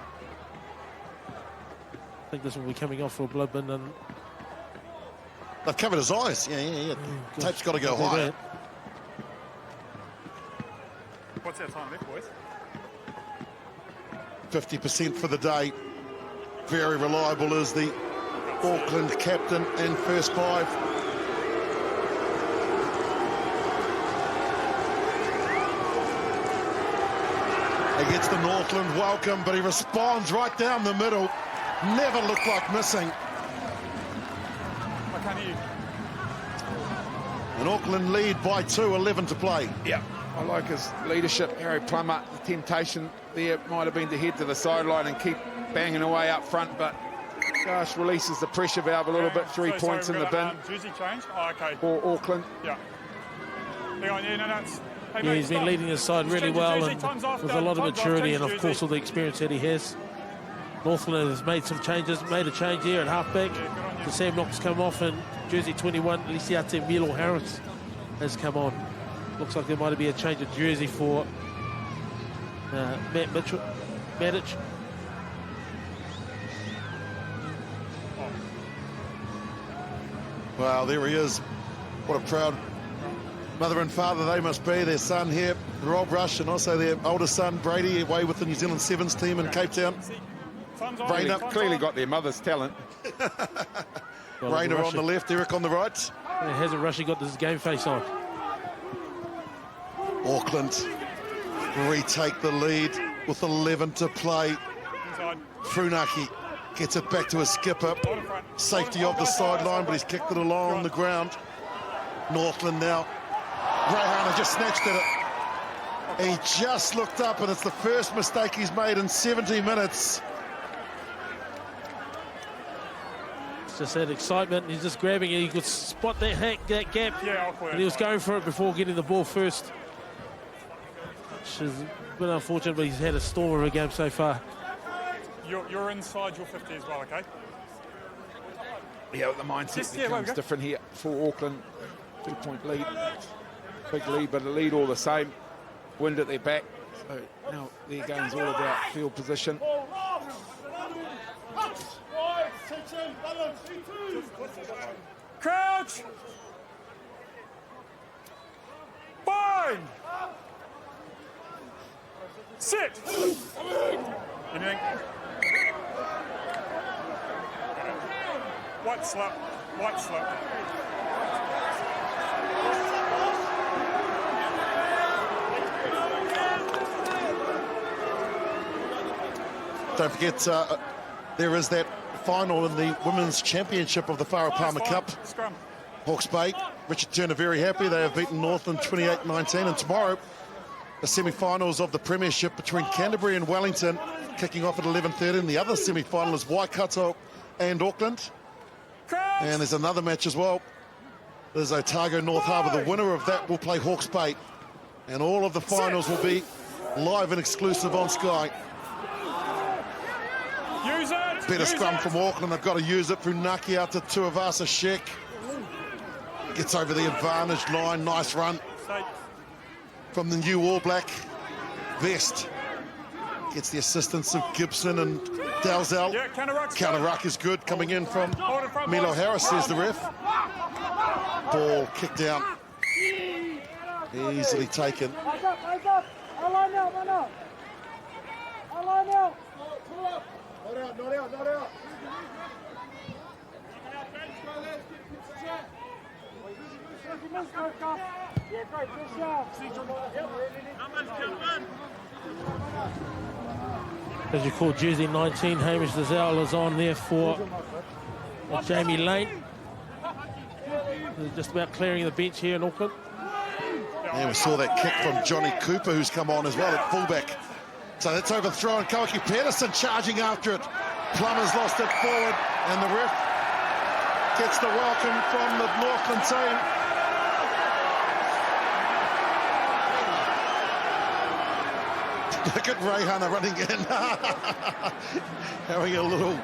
I think this will be coming off for a blood bin, and they've covered his eyes. Yeah. Tape's got to go higher. What's our time left, boys? 50% for the day. Very reliable is the Auckland captain and first five. He gets the Northland welcome, but he responds right down the middle. Never looked like missing. I can't hear you. An Auckland lead by 2, 11 to play. Yeah, I like his leadership. Harry Plummer, the temptation there might have been to head to the sideline and keep banging away up front, but gosh, releases the pressure valve a little bit. 3 points in the bin. Jersey change? Oh, okay. For Auckland. Yeah. Hang on, yeah, no, it's... Hey, yeah, mate, he's been leading his side really well, and with a lot of maturity, and of course all the experience that he has. Northland has made some changes, made a change here at halfback. So Sam Knox come off, and jersey 21, Lisiate Milo Harris has come on. Looks like there might be a change of jersey for Matt Mitchell. Matic. Wow, there he is. What a proud mother and father they must be. Their son here, Rob Rush, and also their older son, Brady, away with the New Zealand Sevens team in Cape Town. Clearly got their mother's talent. Rayner on the left, Eric on the right. Yeah, hasn't Rushy got this game face on? Auckland retake the lead with 11 to play. Funaki gets it back to his skipper. Safety of the sideline, but he's kicked it along the ground. Northland now. Reihana just snatched at it. He just looked up, and it's the first mistake he's made in 70 minutes. It's just that excitement. He's just grabbing it. He could spot that gap. Yeah, and he was going for it before getting the ball first. Which is a bit unfortunate, but he's had a storm of a game so far. You're inside your 50 as well, okay? Yeah, the mindset becomes different here for Auckland. 2-point lead. Big lead, but a lead all the same. Wind at their back. So now their game's all about field position. Crouch! Fine. Sit. Anything? White slip. White slip. Don't forget, there is that final in the Women's Championship of the Farah Palmer Cup. Scrum. Hawke's Bay, Richard Turner very happy. They have beaten Northland 28-19. And tomorrow, the semi-finals of the Premiership between Canterbury and Wellington, kicking off at 11:30. And the other semi-final is Waikato and Auckland. And there's another match as well. There's Otago North Harbour. The winner of that will play Hawke's Bay. And all of the finals will be live and exclusive on Sky. Use it. Better scrum from Auckland. They've got to use it through Naki out to Tuivasa Sheck. Gets over the advantage line. Nice run from the new All Black. Vest gets the assistance of Gibson and Dalzell. Yeah, counter ruck is good. Coming in from Milo Harris, says the ref. Ball kicked out. Easily taken. Not out. As you call jersey 19, Hamish Lazelle is on there for Jamie Lane. They're just about clearing the bench here in Auckland. And we saw that kick from Johnny Cooper, who's come on as well at fullback. So that's overthrown. Kawaki Pedersen charging after it. Plummer's lost it forward, and the ref gets the welcome from the Northland team. Look at Ray Hunter running in. Having a little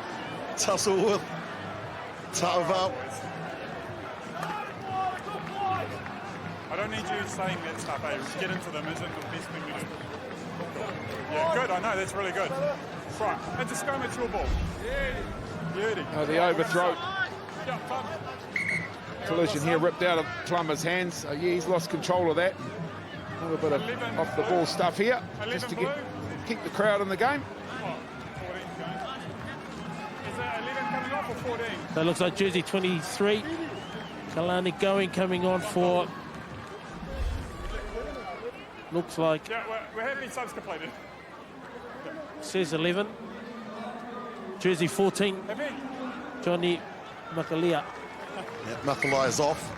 tussle with Tauval. I don't need you saying that stuff, eh? Get into them isn't the best thing to do. Yeah, good, I know, that's really good. Right, and just go with your ball. Beauty. Oh, the overthrow. Collision here ripped out of Plummer's hands. So, yeah, he's lost control of that. A little bit of off-the-ball stuff here, just to keep the crowd in the game. Is it 11 coming off or 14? So it looks like jersey 23. Kalani coming on for... Looks like... Yeah, we're happy subs completed. Says 11. Jersey 14. Johnny Makalia. Yeah, Makalai is off.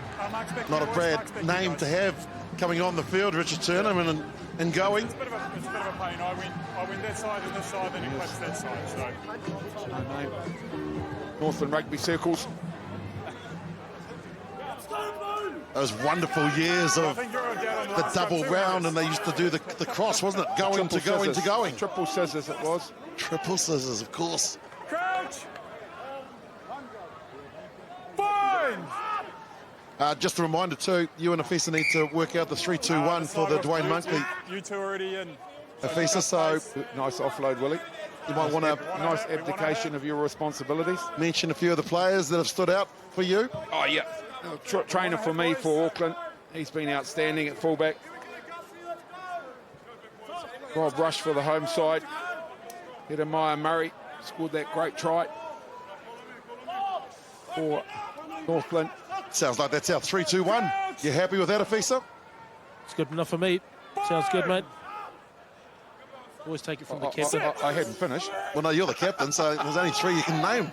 Not a bad name to have coming on the field. Richard Turner and going. It's a bit of a pain. I went that side and this side, then he clutched that side. So. No name. Northland rugby circles. Those wonderful years of the double round, and they used to do the cross, wasn't it? Going to going to going. Triple scissors it was. Triple scissors, of course. Crouch! Fine! Just a reminder too, you and Afisa need to work out the 3-2-1 for the Dwayne Monkley. You two already in. Afisa, so... Nice offload, Willie. You might want to... Nice abdication of your responsibilities. Mention a few of the players that have stood out for you. Oh, yeah. Trainer for me for Auckland. He's been outstanding at fullback. Rob Rush for the home side. Jeremiah Murray scored that great try for Northland. Sounds like that's our 3-2-1. You happy with that, Afisa? It's good enough for me. Sounds good, mate. Always take it from the captain. I hadn't finished. Well, no, you're the captain, so there's only three you can name.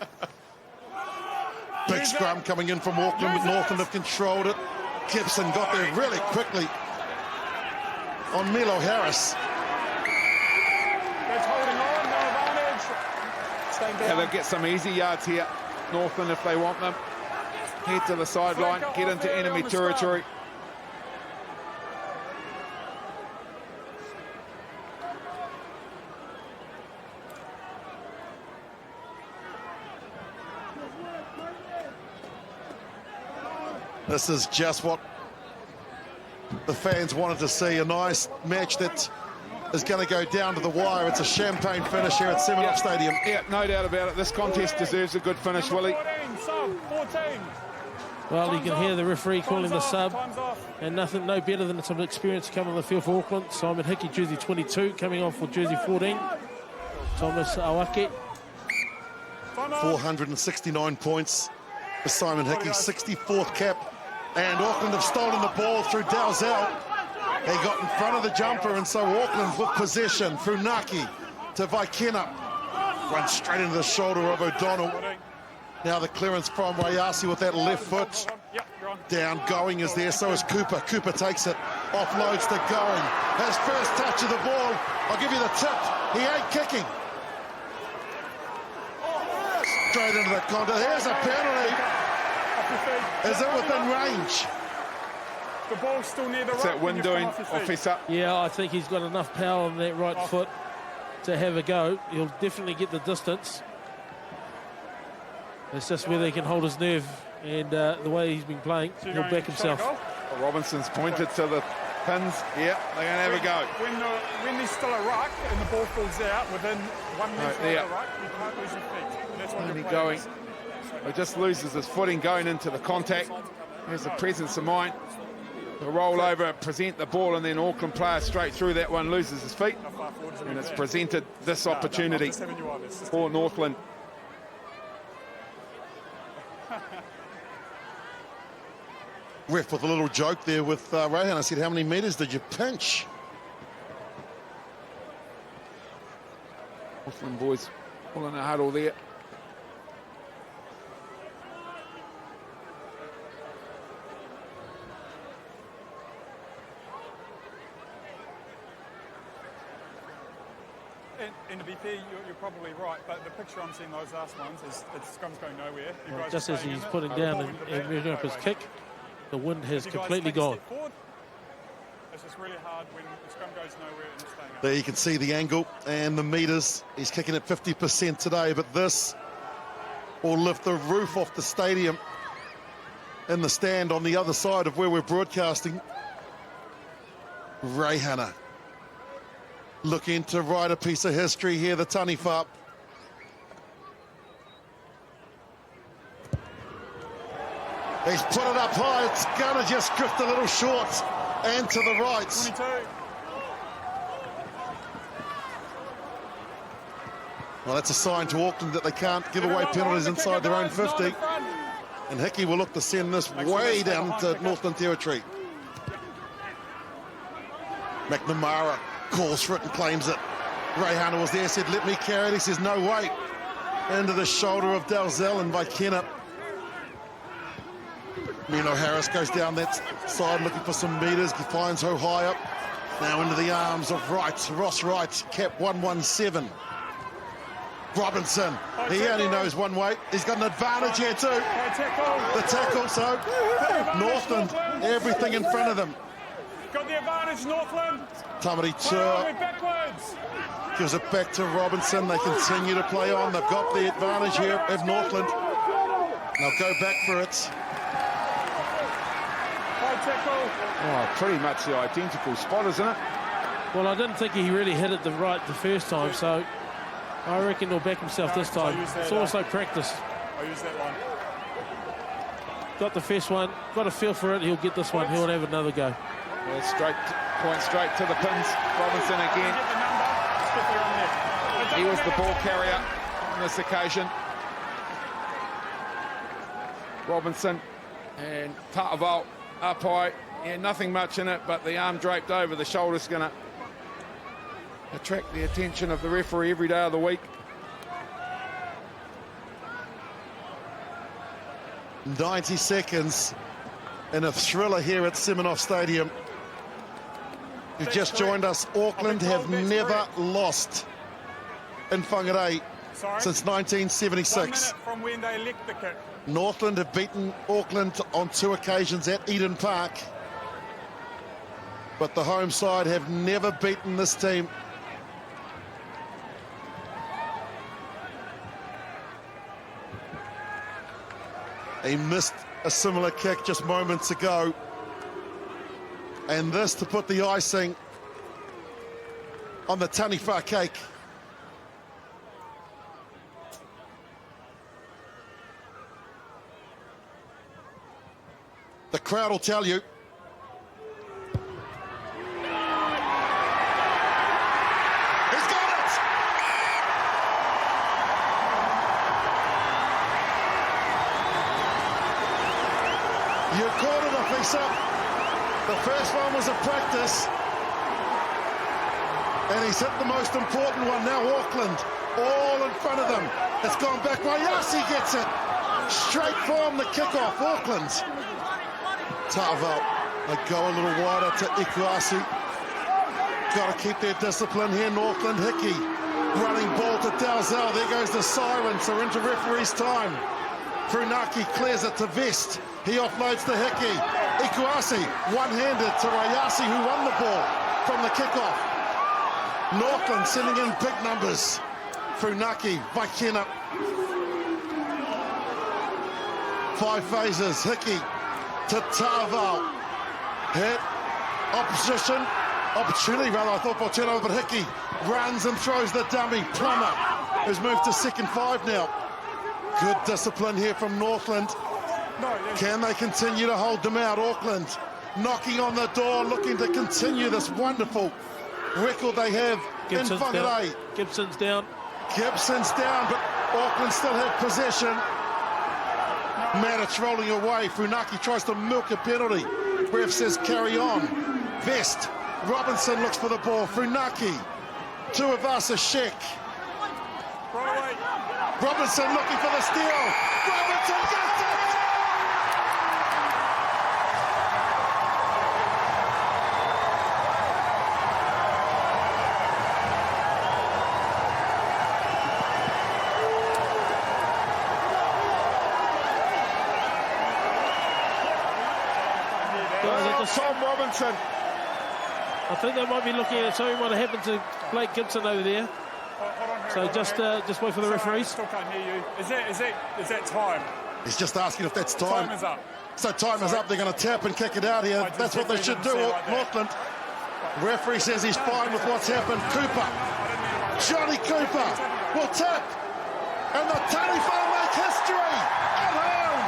Big scrum coming in from Auckland, but Northland have controlled it. Gibson got there really quickly on Milo Harris. That's holding on, no advantage. Yeah, they'll get some easy yards here, Northland, if they want them. Head to the sideline, get into enemy territory. This is just what the fans wanted to see, a nice match that is going to go down to the wire. It's a champagne finish here at Seminole Stadium. Yeah, no doubt about it. This contest deserves a good finish, Willie. 14. Well, you can hear the referee calling the sub, and no better than some experience coming on the field for Auckland. Simon Hickey, jersey 22, coming on for jersey 14. Thomas Awake. 469 points for Simon Hickey, 64th cap. And Auckland have stolen the ball through Dalzell. He got in front of the jumper, and so Auckland with possession through Naki to Vaikena. Run straight into the shoulder of O'Donnell. Now the clearance from Wayasi with that left foot. Down going is there, so is Cooper. Cooper takes it, offloads to going. His first touch of the ball. I'll give you the tip. He ain't kicking. Straight into the contact. Here's a penalty. Is it within range? The ball's still near the Is that wind doing, officer? Yeah, I think he's got enough power on that right foot to have a go. He'll definitely get the distance. It's just whether he can hold his nerve, and the way he's been playing, he'll back himself. Robinson's pointed to the pins. Yeah, they're going to have a go. When there's still a ruck and the ball falls out within 1 metre of the ruck, you can't lose your feet. That's what Only going. He just loses his footing going into the contact. There's the presence of mind. The roll over, present the ball, and then Auckland player straight through that one loses his feet. And it's presented this opportunity for Northland. Ref with a little joke there with Rohan. I said, how many metres did you pinch? Northland boys pulling a huddle there. And to be fair, you're probably right, but the picture I'm seeing those last ones is scum's going nowhere. Just as he's putting down and moving up his kick, the wind has completely gone. It's just really hard when the scrum goes nowhere and it's staying up. There you can see the angle and the metres. He's kicking at 50% today, but this will lift the roof off the stadium in the stand on the other side of where we're broadcasting. Ray Hanna looking to write a piece of history here, the Taniwha. He's put it up high, it's gonna just drift a little short and to the right. 22. Well, that's a sign to Auckland that they can't give away penalties inside their own 50. And Hickey will look to send this way down to Northland territory. McNamara calls for it and claims it. Ray Hunter was there, said, let me carry it. He says, no, wait. Into the shoulder of Dalzell and Vaikena. Mino Harris goes down that side looking for some metres. He finds her high up. Now into the arms of Wright. Ross Wright, cap 117. Robinson, he only knows one way. He's got an advantage here too. The tackle, so Northland, everything in front of them. Got the advantage, Northland. Tamari Tua gives it back to Robinson. They continue to play on. They've got the advantage here of Northland. They'll go back for it. Oh, pretty much the identical spot, isn't it? Well, I didn't think he really hit it the first time, so I reckon he'll back himself this time. It's also practice. I'll use that one. Got the first one, got a feel for it, he'll get this one, he'll have another go. Yeah, point straight to the pins. Robinson again. He was the ball carrier on this occasion. Robinson and Ta'aval up high. Yeah, nothing much in it, but the arm draped over the shoulder's going to attract the attention of the referee every day of the week. 90 seconds in a thriller here at Seminoff Stadium. You just joined us. Auckland have never lost in Whangarei since 1976. 1 minute from when they licked the kick. Northland have beaten Auckland on 2 occasions at Eden Park. But the home side have never beaten this team. He missed a similar kick just moments ago. And this to put the icing on the Taniwha cake. The crowd will tell you. He's got it! You caught it, officer. The first one was a practice. And he's hit the most important one now. Auckland, all in front of them. It's gone back. Rayasi gets it. Straight from the kickoff. Auckland. Ta'avao. They go a little wider to Ikuasi. Got to keep their discipline here. Northland, Hickey. Running ball to Dalzell. There goes the siren. So into referee's time. Funaki clears it to Vest. He offloads to Hickey. Ikuasi one-handed to Rayasi, who won the ball from the kickoff. Northland sending in big numbers. Funaki, Vaikena. 5 phases. Hickey to Ta'avao. Hit. Opportunity rather, I thought for turnover, but Hickey runs and throws the dummy. Plummer, who's moved to second 5 now. Good discipline here from Northland. Can they continue to hold them out? Auckland knocking on the door, looking to continue this wonderful record they have in Whangarei. Gibson's down. Gibson's down, but Auckland still have possession. Matic rolling away. Funaki tries to milk a penalty. Ref says carry on. Vest. Robinson looks for the ball. Funaki. Tuivasa Sheck. Robinson looking for the steal. Robinson gets it! Tom Robinson. I think they might be looking at something might have happened to Blake Gibson over there. So just wait for the referees. I still can't hear you. Is that time? He's just asking if that's time. Time is up. So time is up. They're going to tap and kick it out here. That's what they should do, like Northland. Referee says he's fine with what's happened. Cooper. Johnny Cooper will tap. And the Tariwhau make history at home.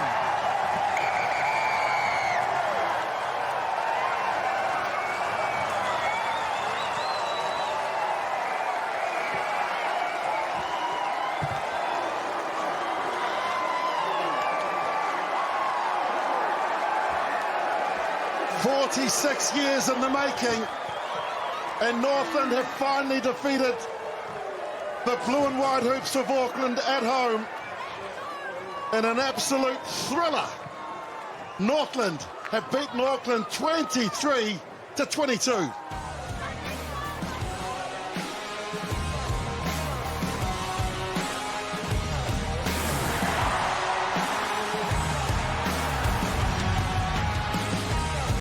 "46 years in the making, and Northland have finally defeated the blue and white hoops of Auckland at home in an absolute thriller. Northland have beaten Auckland 23-22.